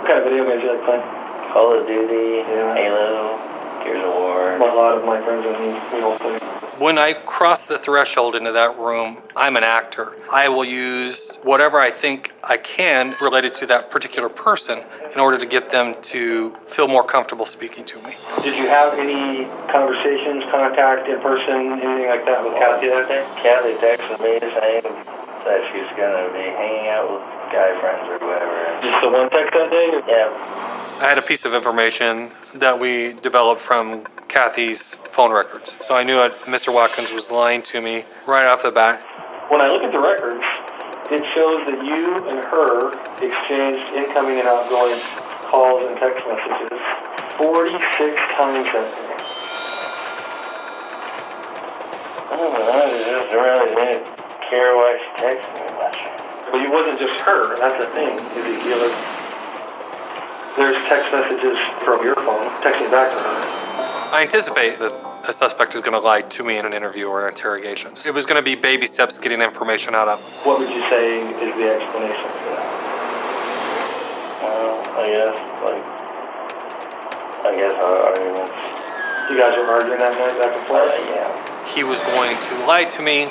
What kind of video games do you like playing? Call of Duty, Halo, Gears of War. A lot of my friends and me, we all play. When I cross the threshold into that room, I'm an actor. I will use whatever I think I can related to that particular person in order to get them to feel more comfortable speaking to me. Did you have any conversations, contact in person, anything like that with Kathy that day? Kathy texted me saying that she was going to be hanging out with guy friends or whatever. Just the one text that day? Yeah. I had a piece of information that we developed from Kathy's phone records. So I knew that Mr. Watkins was lying to me right off the bat. When I look at the records, it shows that you and her exchanged incoming and outgoing calls and text messages 46 times that day. I don't know, I just really didn't care why she texted me much. But it wasn't just her, that's the thing, Ezekiel. There's text messages from your phone, texting back to her. I anticipate that a suspect is going to lie to me in an interview or an interrogation. It was going to be baby steps getting information out of. What would you say is the explanation for that? I guess arguments. You guys were arguing that night back and forth? Yeah. He was going to lie to me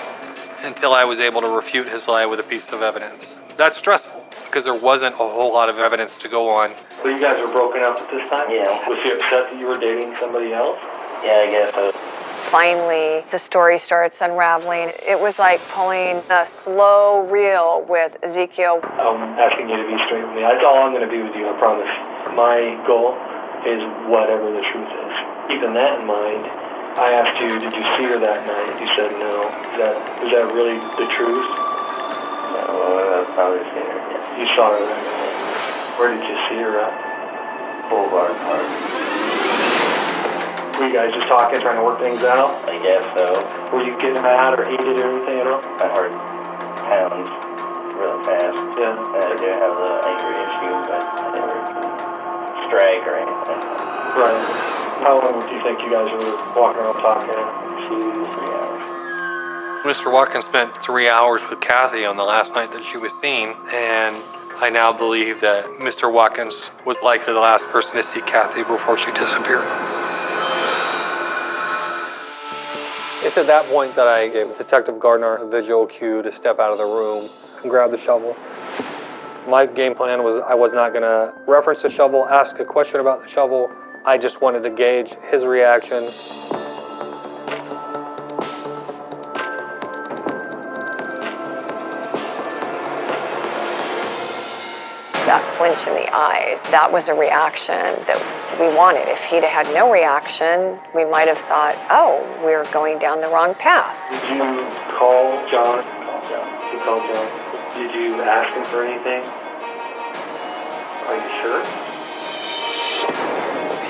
until I was able to refute his lie with a piece of evidence. That's stressful because there wasn't a whole lot of evidence to go on. So you guys were broken up at this time? Yeah. Was he upset that you were dating somebody else? Yeah, I guess so. Finally, the story starts unraveling. It was like pulling a slow reel with Ezekiel. I'm asking you to be straight with me. That's all I'm going to be with you, I promise. My goal is whatever the truth is. Keeping that in mind, I asked you, did you see her that night? You said no. Is that really the truth? No, well, I've probably seen her, yeah. You saw her that night. Where did you see her at? Boulevard Park. Were you guys just talking, trying to work things out? I guess so. Were you getting mad or heated or anything at all? I heard pounds really fast. Yeah. And I do have the anger issue, but I never drag or anything. Right. How long do you think you guys were walking around talking? 2, 3 hours. Mr. Watkins spent 3 hours with Kathy on the last night that she was seen, and I now believe that Mr. Watkins was likely the last person to see Kathy before she disappeared. It's at that point that I gave Detective Gardner a visual cue to step out of the room and grab the shovel. My game plan was I was not going to reference the shovel, ask a question about the shovel. I just wanted to gauge his reaction. That flinch in the eyes, that was a reaction that we wanted. If he'd had no reaction, we might have thought, oh, we're going down the wrong path. Did you call John? You called John. Did you ask him for anything? Are you sure?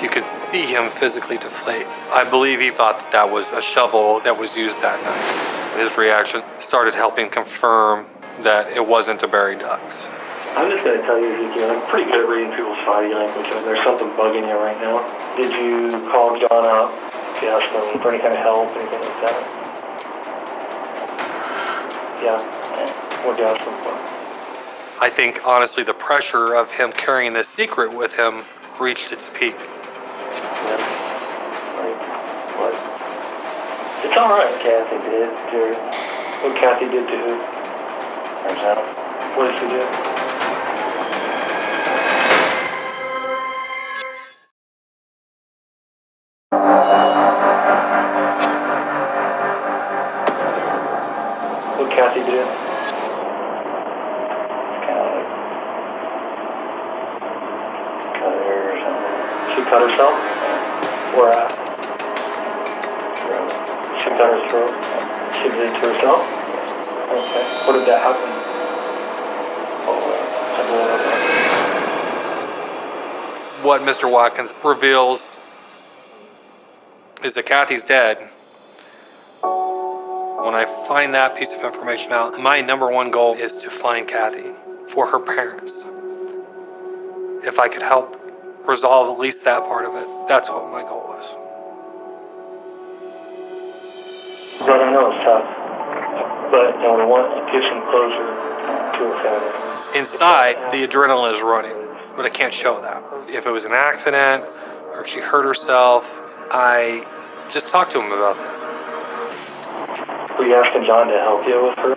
You could see him physically deflate. I believe he thought that that was a shovel that was used that night. His reaction started helping confirm that it wasn't a Berry Ducks. I'm just going to tell you, Ezekiel, I'm pretty good at reading people's body language, and there's something bugging you right now. Did you call John up to ask him for any kind of help, anything like that? Yeah. What did you ask him for? I think, honestly, the pressure of him carrying this secret with him reached its peak. Yeah. Like, what? It's all right. Kathy did, Jared. What Kathy did to who? Herself. What did she do? What Kathy did? Kind of like cut her or something. She cut herself? Where at? Throat. She cut her throat? She did it to herself? Okay. What did that happen? What Mr. Watkins reveals is that Kathy's dead. When I find that piece of information out, my number one goal is to find Kathy for her parents. If I could help resolve at least that part of it, that's what my goal was. But I know it's tough. But you know, we want to give some closure to her family. Inside, the adrenaline is running, but I can't show that. If it was an accident or if she hurt herself, I just talked to him about that. Were you asking John to help you with her?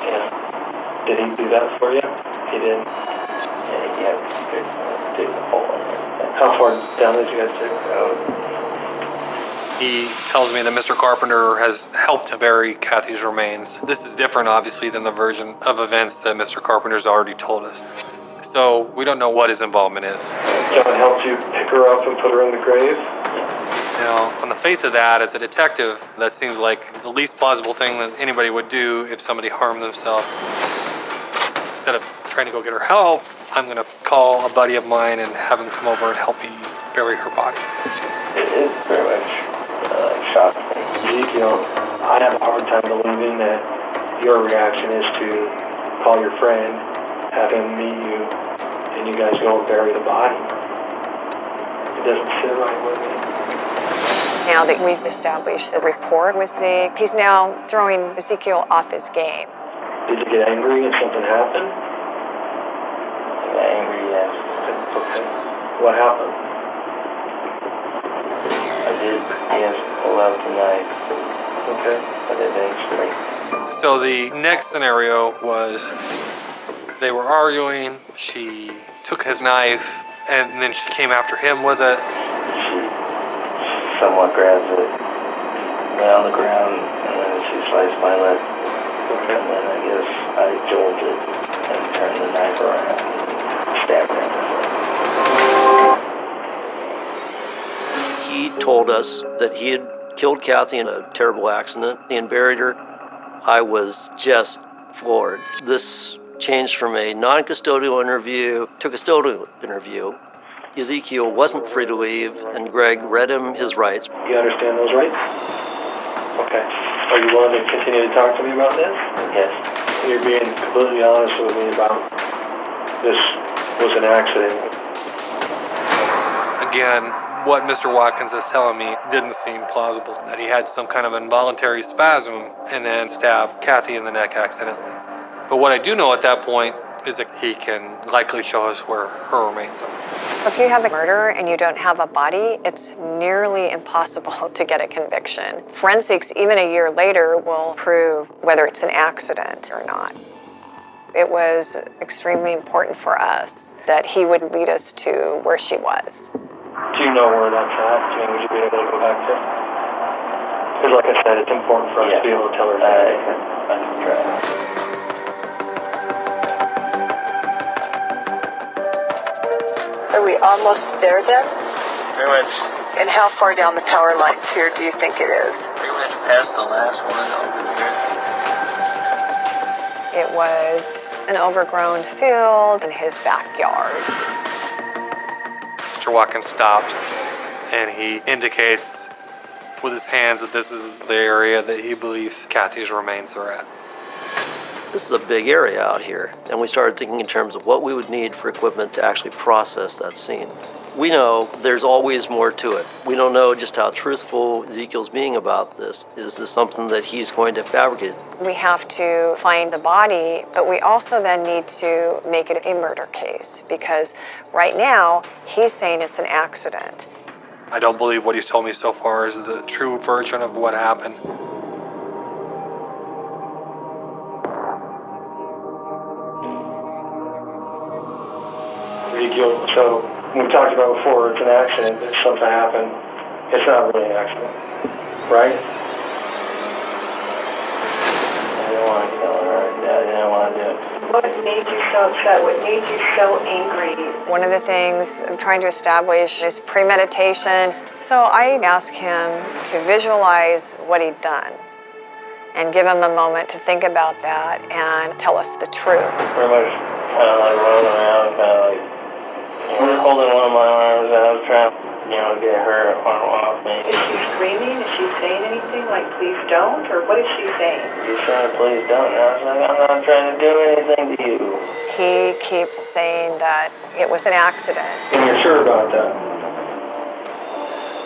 Yeah. Did he do that for you? He did? Yeah, dig the hole in there. How far down did you guys dig? He tells me that Mr. Carpenter has helped to bury Kathy's remains. This is different, obviously, than the version of events that Mr. Carpenter's already told us. So we don't know what his involvement is. John helped you pick her up and put her in the grave? Now, on the face of that, as a detective, that seems like the least plausible thing that anybody would do if somebody harmed themselves. Instead of trying to go get her help, I'm going to call a buddy of mine and have him come over and help me bury her body. It is very much shocking. Ezekiel, I have a hard time believing that your reaction is to call your friend, have him meet you, and you guys go and bury the body. It doesn't sit right with me. Now that we've established the rapport with Zeke, he's now throwing Ezekiel off his game. Did you get angry if something happened? I got angry, yes. Okay. What happened? I did, yes, pull out the knife. Okay. But eventually. So the next scenario was they were arguing, she took his knife, and then she came after him with it. Somewhat grabs it, lay on the ground, and then she sliced my leg. Okay. And then I guess I jolted and turned the knife around and stabbed her in the foot. He told us that he had killed Kathy in a terrible accident and buried her. I was just floored. This changed from a non-custodial interview to a custodial interview. Ezekiel wasn't free to leave, and Greg read him his rights. You understand those rights? Okay. Are you willing to continue to talk to me about this? Yes. You're being completely honest with me about this was an accident. again, what Mr. Watkins is telling me didn't seem plausible, that he had some kind of involuntary spasm and then stabbed Kathy in the neck accidentally. But what I do know at that point is that he can likely show us where her remains are. If you have a murder and you don't have a body, it's nearly impossible to get a conviction. Forensics, even a year later, will prove whether it's an accident or not. It was extremely important for us that he would lead us to where she was. Do you know where that's at? Would you be able to go back to? Because like I said, it's important for us to be able to tell her that. I can try. Are we almost there then? Pretty much. And how far down the power lines here do you think it is? Pretty much past the last one over here. It was an overgrown field in his backyard. Mr. Watkins stops and he indicates with his hands that this is the area that he believes Kathy's remains are at. This is a big area out here, and we started thinking in terms of what we would need for equipment to actually process that scene. We know there's always more to it. We don't know just how truthful Ezekiel's being about this. Is this something that he's going to fabricate? We have to find the body, but we also then need to make it a murder case, because right now he's saying it's an accident. I don't believe what he's told me so far is the true version of what happened. Ezekiel, so we talked about before, it's an accident, if something happened. It's not really an accident, right? I didn't want to kill her. I didn't want to do it. What made you so upset? What made you so angry? One of the things I'm trying to establish is premeditation. So I asked him to visualize what he'd done and give him a moment to think about that and tell us the truth. Pretty much kind of like rolling around, kind of like holding one of my arms, and I was trying to, get her arm off me. Is she screaming? Is she saying anything like, please don't? Or what is she saying? She's saying, please don't. And I was like, I'm not trying to do anything to you. He keeps saying that it was an accident. And you're sure about that?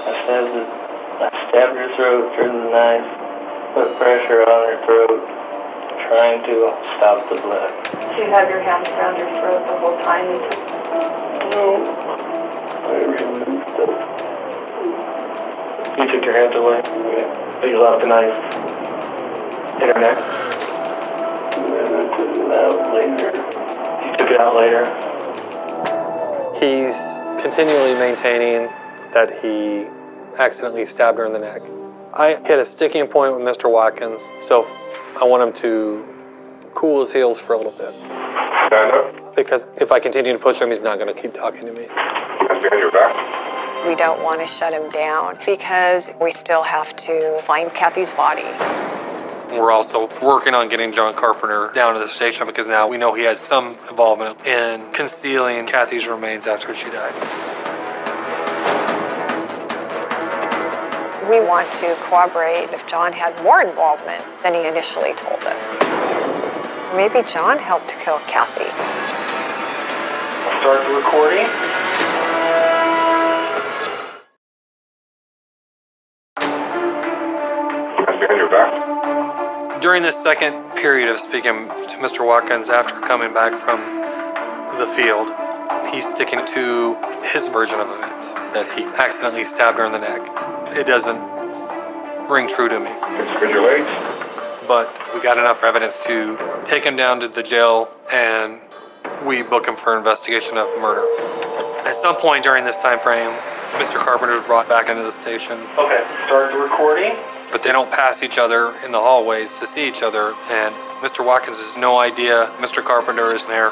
I stabbed her throat through the knife, put pressure on her throat, trying to stop the blood. So you have your hands around her throat the whole time? No. I removed them. You took your hands away. You left the knife in her neck. And then I took it out later. You took it out later? He's continually maintaining that he accidentally stabbed her in the neck. I hit a sticking point with Mr. Watkins, so I want him to cool his heels for a little bit. Stand up. Because if I continue to push him, he's not going to keep talking to me. Hands behind your back. We don't want to shut him down because we still have to find Kathy's body. We're also working on getting John Carpenter down to the station because now we know he has some involvement in concealing Kathy's remains after she died. We want to corroborate if John had more involvement than he initially told us. Maybe John helped to kill Kathy. I'll start the recording. Hands behind your back. During this second period of speaking to Mr. Watkins after coming back from the field, he's sticking to his version of events, that he accidentally stabbed her in the neck. It doesn't ring true to me. Spread your legs. But we got enough evidence to take him down to the jail and we book him for investigation of murder. At some point during this time frame, Mr. Carpenter was brought back into the station. Okay, start the recording. But they don't pass each other in the hallways to see each other, and Mr. Watkins has no idea Mr. Carpenter is there.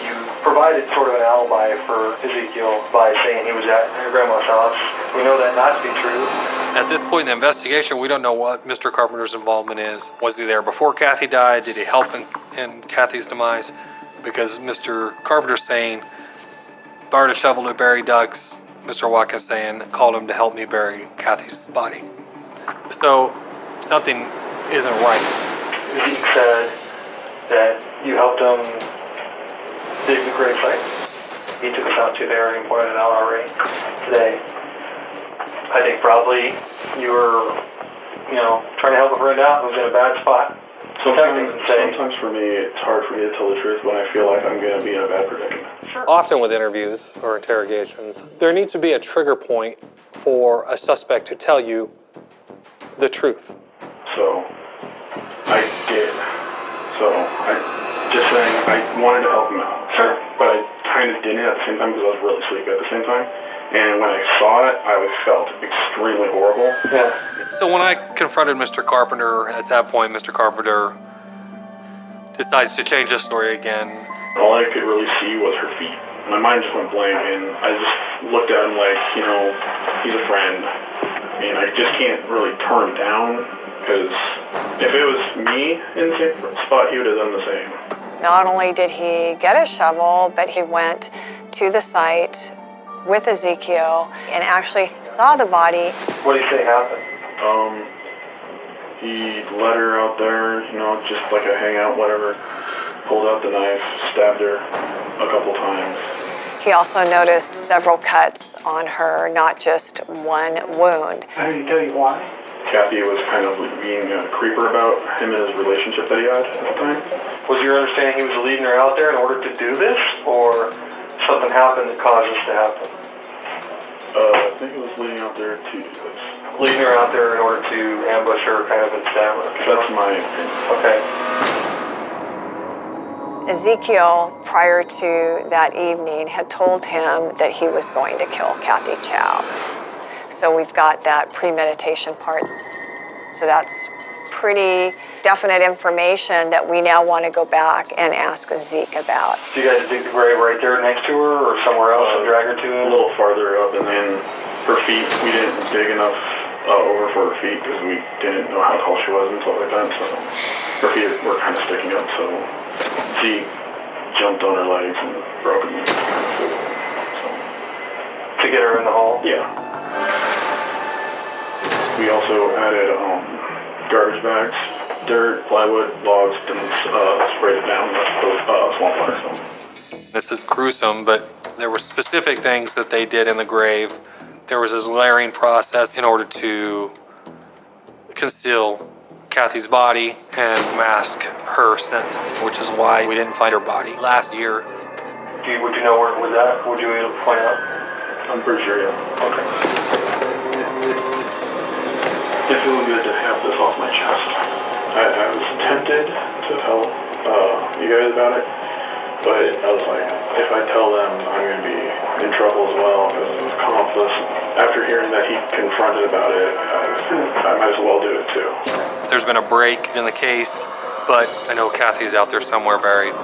You provided sort of an alibi for Ezekiel by saying he was at your grandma's house. We know that not to be true. At this point in the investigation, we don't know what Mr. Carpenter's involvement is. Was he there before Kathy died? Did he help in Kathy's demise? Because Mr. Carpenter's saying, borrowed a shovel to bury ducks. Mr. Watkins saying, called him to help me bury Kathy's body. So something isn't right. Zeke said that you helped him dig the grave site. he took us out to there and pointed it out already today. I think probably you were, trying to help a friend out who's in a bad spot. Sometimes for me, it's hard for me to tell the truth when I feel like I'm going to be in a bad predicament. Often with interviews or interrogations, there needs to be a trigger point for a suspect to tell you the truth. So, I did. So, I wanted to help him out. Sure. But I kind of didn't at the same time because I was really sleepy at the same time. And when I saw it, I felt extremely horrible. Yeah. So when I confronted Mr. Carpenter, at that point, Mr. Carpenter decides to change the story again. All I could really see was her feet. My mind just went blank, and I just looked at him like, he's a friend. And I just can't really turn him down, because if it was me in the same spot, he would have done the same. Not only did he get a shovel, but he went to the site with Ezekiel and actually saw the body. What do you say happened? He led her out there, just like a hangout, whatever. Pulled out the knife, stabbed her a couple times. He also noticed several cuts on her, not just one wound. How did he tell you why? Kathy was kind of being a creeper about him and his relationship that he had at the time. Was your understanding he was leading her out there in order to do this, or something happened that caused this to happen? I think he was leading out there to do this. Leading her out there in order to ambush her, kind of, and stab her. That's my opinion. Okay. Ezekiel, prior to that evening, had told him that he was going to kill Kathy Chow. So we've got that premeditation part. So that's pretty definite information that we now want to go back and ask Zeke about. So you guys dig the grave right there next to her, or somewhere else and drag her to him? A little farther up, and then her feet, we didn't dig enough over for her feet because we didn't know how tall she was and stuff like that, so her feet were kind of sticking up, so she jumped on her legs and broke them. So. To get her in the hole? Yeah. We also added garbage bags, dirt, plywood, logs, and sprayed it down with swamp water. This is gruesome, but there were specific things that they did in the grave. There was this layering process in order to conceal Kathy's body and mask her scent, which is why we didn't find her body last year. Would you know where it was at? Would you be able to point out? I'm pretty sure, yeah. Okay. It feels good to have this off my chest. I was tempted to tell you guys about it, but I was like, if I tell them, I'm going to be in trouble as well because of accomplice. After hearing that he confronted about it, I might as well do it too. There's been a break in the case, but I know Kathy's out there somewhere buried.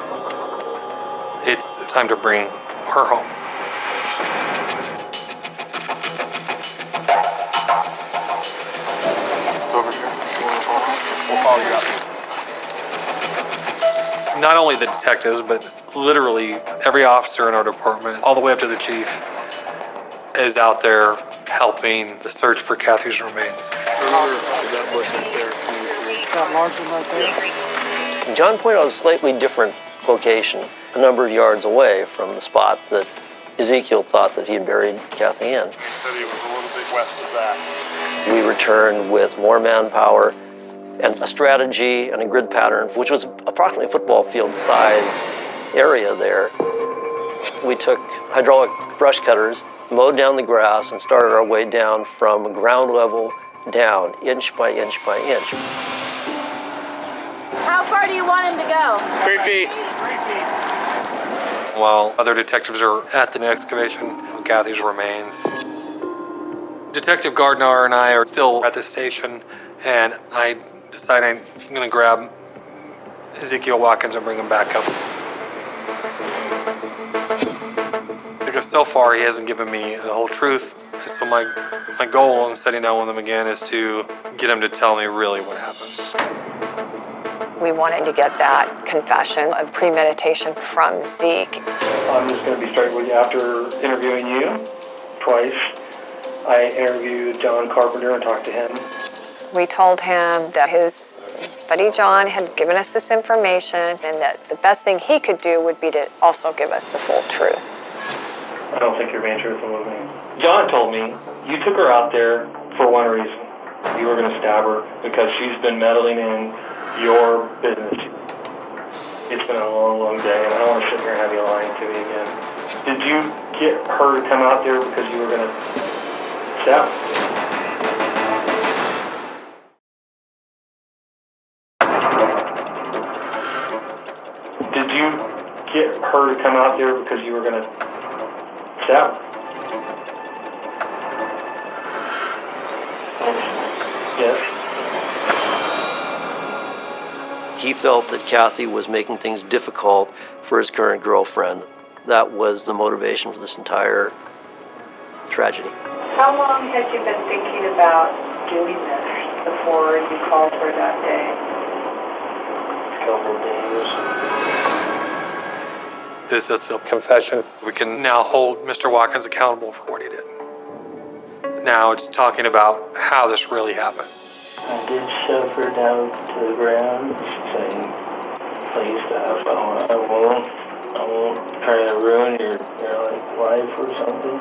It's time to bring her home. It's over here. We'll follow you up. Not only the detectives, but literally every officer in our department, all the way up to the chief, is out there helping the search for Kathy's remains. John pointed out a slightly different location, a number of yards away from the spot that Ezekiel thought that he had buried Kathy in. He said he was a little bit west of that. We returned with more manpower and a strategy and a grid pattern, which was approximately a football field size area there. We took hydraulic brush cutters, mowed down the grass, and started our way down from ground level down, inch by inch by inch. How far do you want him to go? 3 feet. While other detectives are at the excavation of Kathy's remains. Detective Gardner and I are still at the station, and I decide I'm going to grab Ezekiel Watkins and bring him back up. Because so far he hasn't given me the whole truth. So my goal in sitting down with him again is to get him to tell me really what happened. We wanted to get that confession of premeditation from Zeke. I'm just going to be straight with you. After interviewing you twice, I interviewed John Carpenter and talked to him. We told him that his buddy John had given us this information and that the best thing he could do would be to also give us the full truth. I don't think you're being truthful with me. John told me you took her out there for one reason. You were going to stab her because she's been meddling in your business. It's been a long, long day, and I don't want to sit here and have you lying to me again. Did you get her to come out there because you were going to stab her? Did you get her to come out there because you were going to stab her? Yes. He felt that Kathy was making things difficult for his current girlfriend. That was the motivation for this entire tragedy. How long had you been thinking about doing this before you called her that day? A couple of days. This is a confession. We can now hold Mr. Watkins accountable for what he did. Now it's talking about how this really happened. I did shove her down to the ground, saying, please stop, I won't try to ruin your life or something.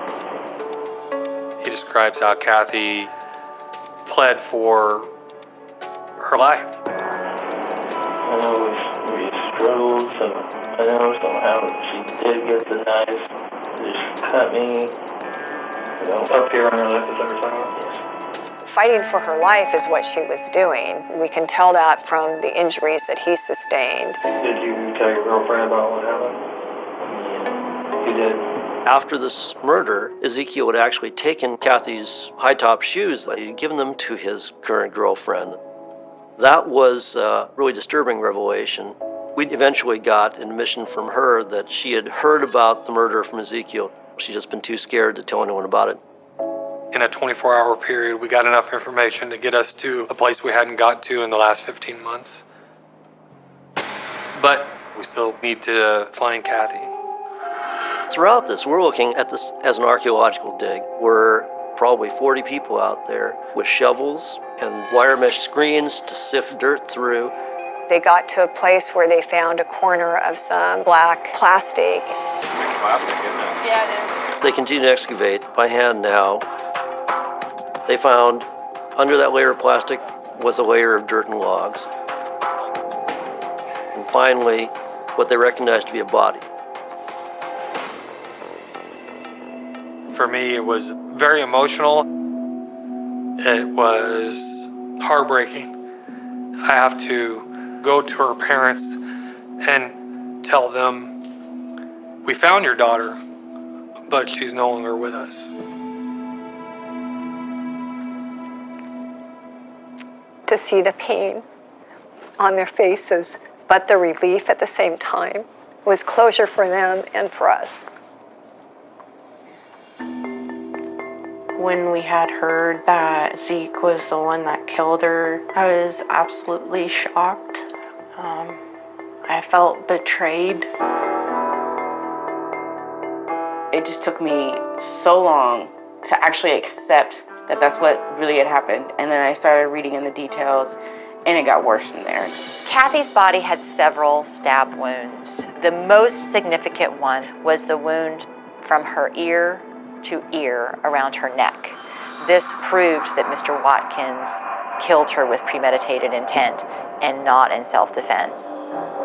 He describes how Kathy pled for her life. I know we struggled, so I know somehow she did get the knife, just cut me, up here on her lip, is that what you're talking about? Yes. Fighting for her life is what she was doing. We can tell that from the injuries that he sustained. Did you tell your girlfriend about what happened? Yeah, you did. After this murder, Ezekiel had actually taken Kathy's high-top shoes. He'd given them to his current girlfriend. That was a really disturbing revelation. We eventually got an admission from her that she had heard about the murder from Ezekiel. She'd just been too scared to tell anyone about it. In a 24-hour period, we got enough information to get us to a place we hadn't got to in the last 15 months. But we still need to find Kathy. Throughout this, we're looking at this as an archaeological dig. We're probably 40 people out there with shovels and wire mesh screens to sift dirt through. They got to a place where they found a corner of some black plastic. Plastic, isn't it? Yeah, it is. They continue to excavate by hand now. They found under that layer of plastic was a layer of dirt and logs. And finally, what they recognized to be a body. For me, it was very emotional. It was heartbreaking. I have to go to her parents and tell them, we found your daughter, but she's no longer with us. To see the pain on their faces, but the relief at the same time was closure for them and for us. When we had heard that Zeke was the one that killed her, I was absolutely shocked. I felt betrayed. It just took me so long to actually accept that that's what really had happened. And then I started reading in the details, and it got worse from there. Kathy's body had several stab wounds. The most significant one was the wound from her ear to ear around her neck. This proved that Mr. Watkins killed her with premeditated intent and not in self-defense.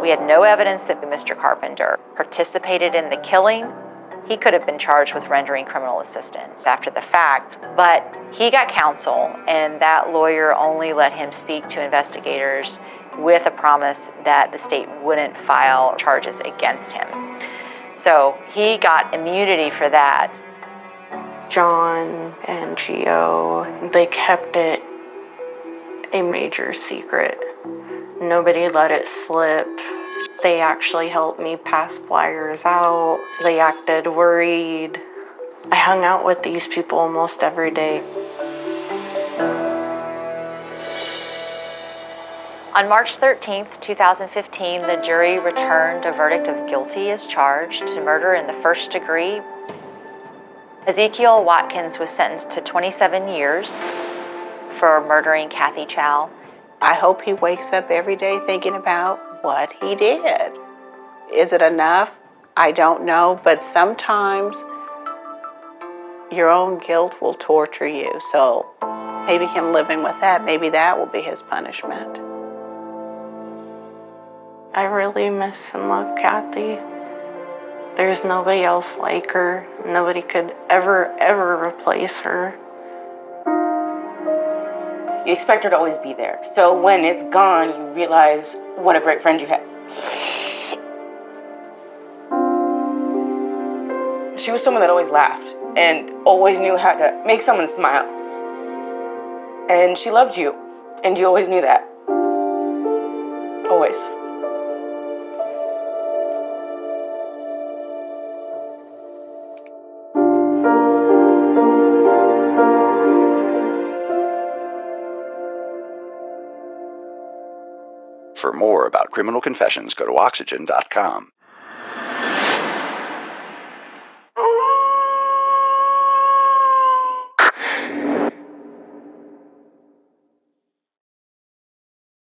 We had no evidence that Mr. Carpenter participated in the killing. He could have been charged with rendering criminal assistance after the fact, but he got counsel, and that lawyer only let him speak to investigators with a promise that the state wouldn't file charges against him. So he got immunity for that. John and Gio, they kept it a major secret. Nobody let it slip. They actually helped me pass flyers out. They acted worried. I hung out with these people almost every day. On March 13th, 2015, the jury returned a verdict of guilty as charged to murder in the first degree. Ezekiel Watkins was sentenced to 27 years for murdering Kathy Chow. I hope he wakes up every day thinking about what he did. Is it enough? I don't know, but sometimes Your own guilt will torture you. So maybe him living with that, maybe that will be his punishment. I really miss and love Kathy. There's nobody else like her. Nobody could ever replace her. You expect her to always be there. So when it's gone, you realize what a great friend you had. She was someone that always laughed and always knew how to make someone smile. And she loved you, and you always knew that. Always. For more about Criminal Confessions, go to Oxygen.com.